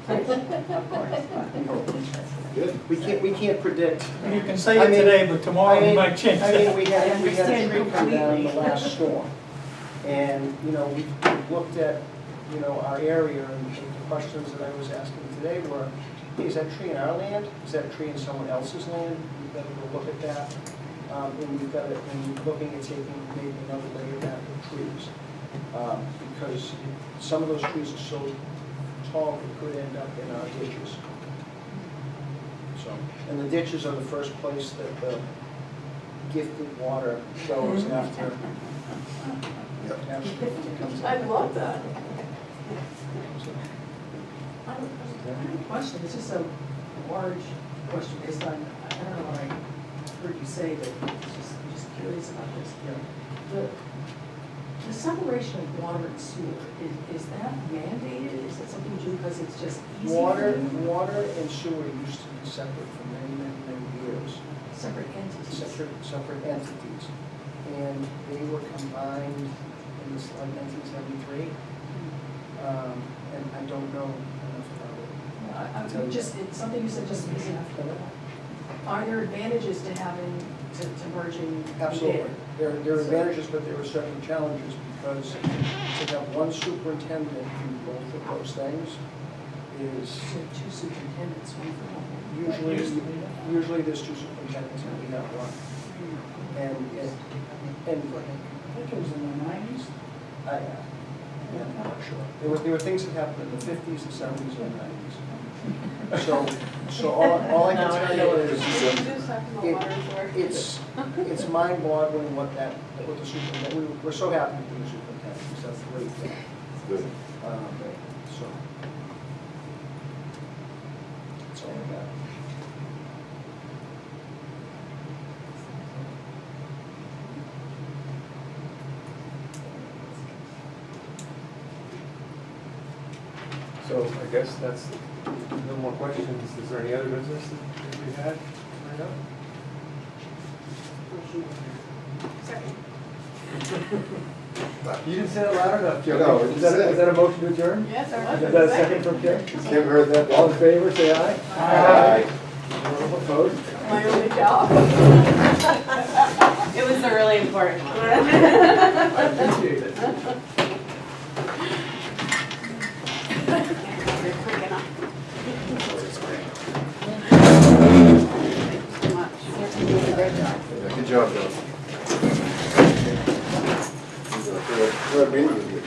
Of course, Good. We can't predict. You can say I it mean- today, but tomorrow you might change I mean, that. we had a understand tree come down in the completely. last storm. And, we've looked at, our area, and the questions that I was asking today were, hey, is that tree in our land? Is that tree in someone else's land? We've got to go look at that. And we've got to, and looking at taking maybe another layer back of trees. Because some of those trees are so tall, they could end up in our ditches. So, and the ditches are the first place that the gifted water goes after. After it comes I out. love that. I have a question, it's just a large question based on, I don't know what I heard you say, but I'm just curious about this. The separation of water and sewer, is that mandated? Is that something you do because it's just easy for Water you? and sewer used to be separate for many, many, many years. Separate entities? Separate entities. And they were combined in this, like 1973. And I don't know enough about it. It's something you said just isn't. Are there advantages to having, to merging? Absolutely. There are advantages, but there are certain challenges because to have one superintendent do both of those things is So two superintendents, one for one. usually there's two superintendents and we have one. And I think it was in the 90s. I'm not sure. There were things that happened in the 50s, the 70s, and the 90s. So all I can tell you is it's mind-boggling what the superintendent, we're so happy with the superintendent, because that's the great thing. Good. So. That's all I got. So I guess that's, no more questions. Is there any other business that we had right now? Second. You didn't say it loud enough, Joe. No, Is that a motion to adjourn? Yes, I Is was. that a second from Kim? Kim heard that. All in favor, say aye. Aye. Anyone opposed? My only job. It was a really important one. I appreciate it. You're quick enough. Good job, Bill. We're meeting with you.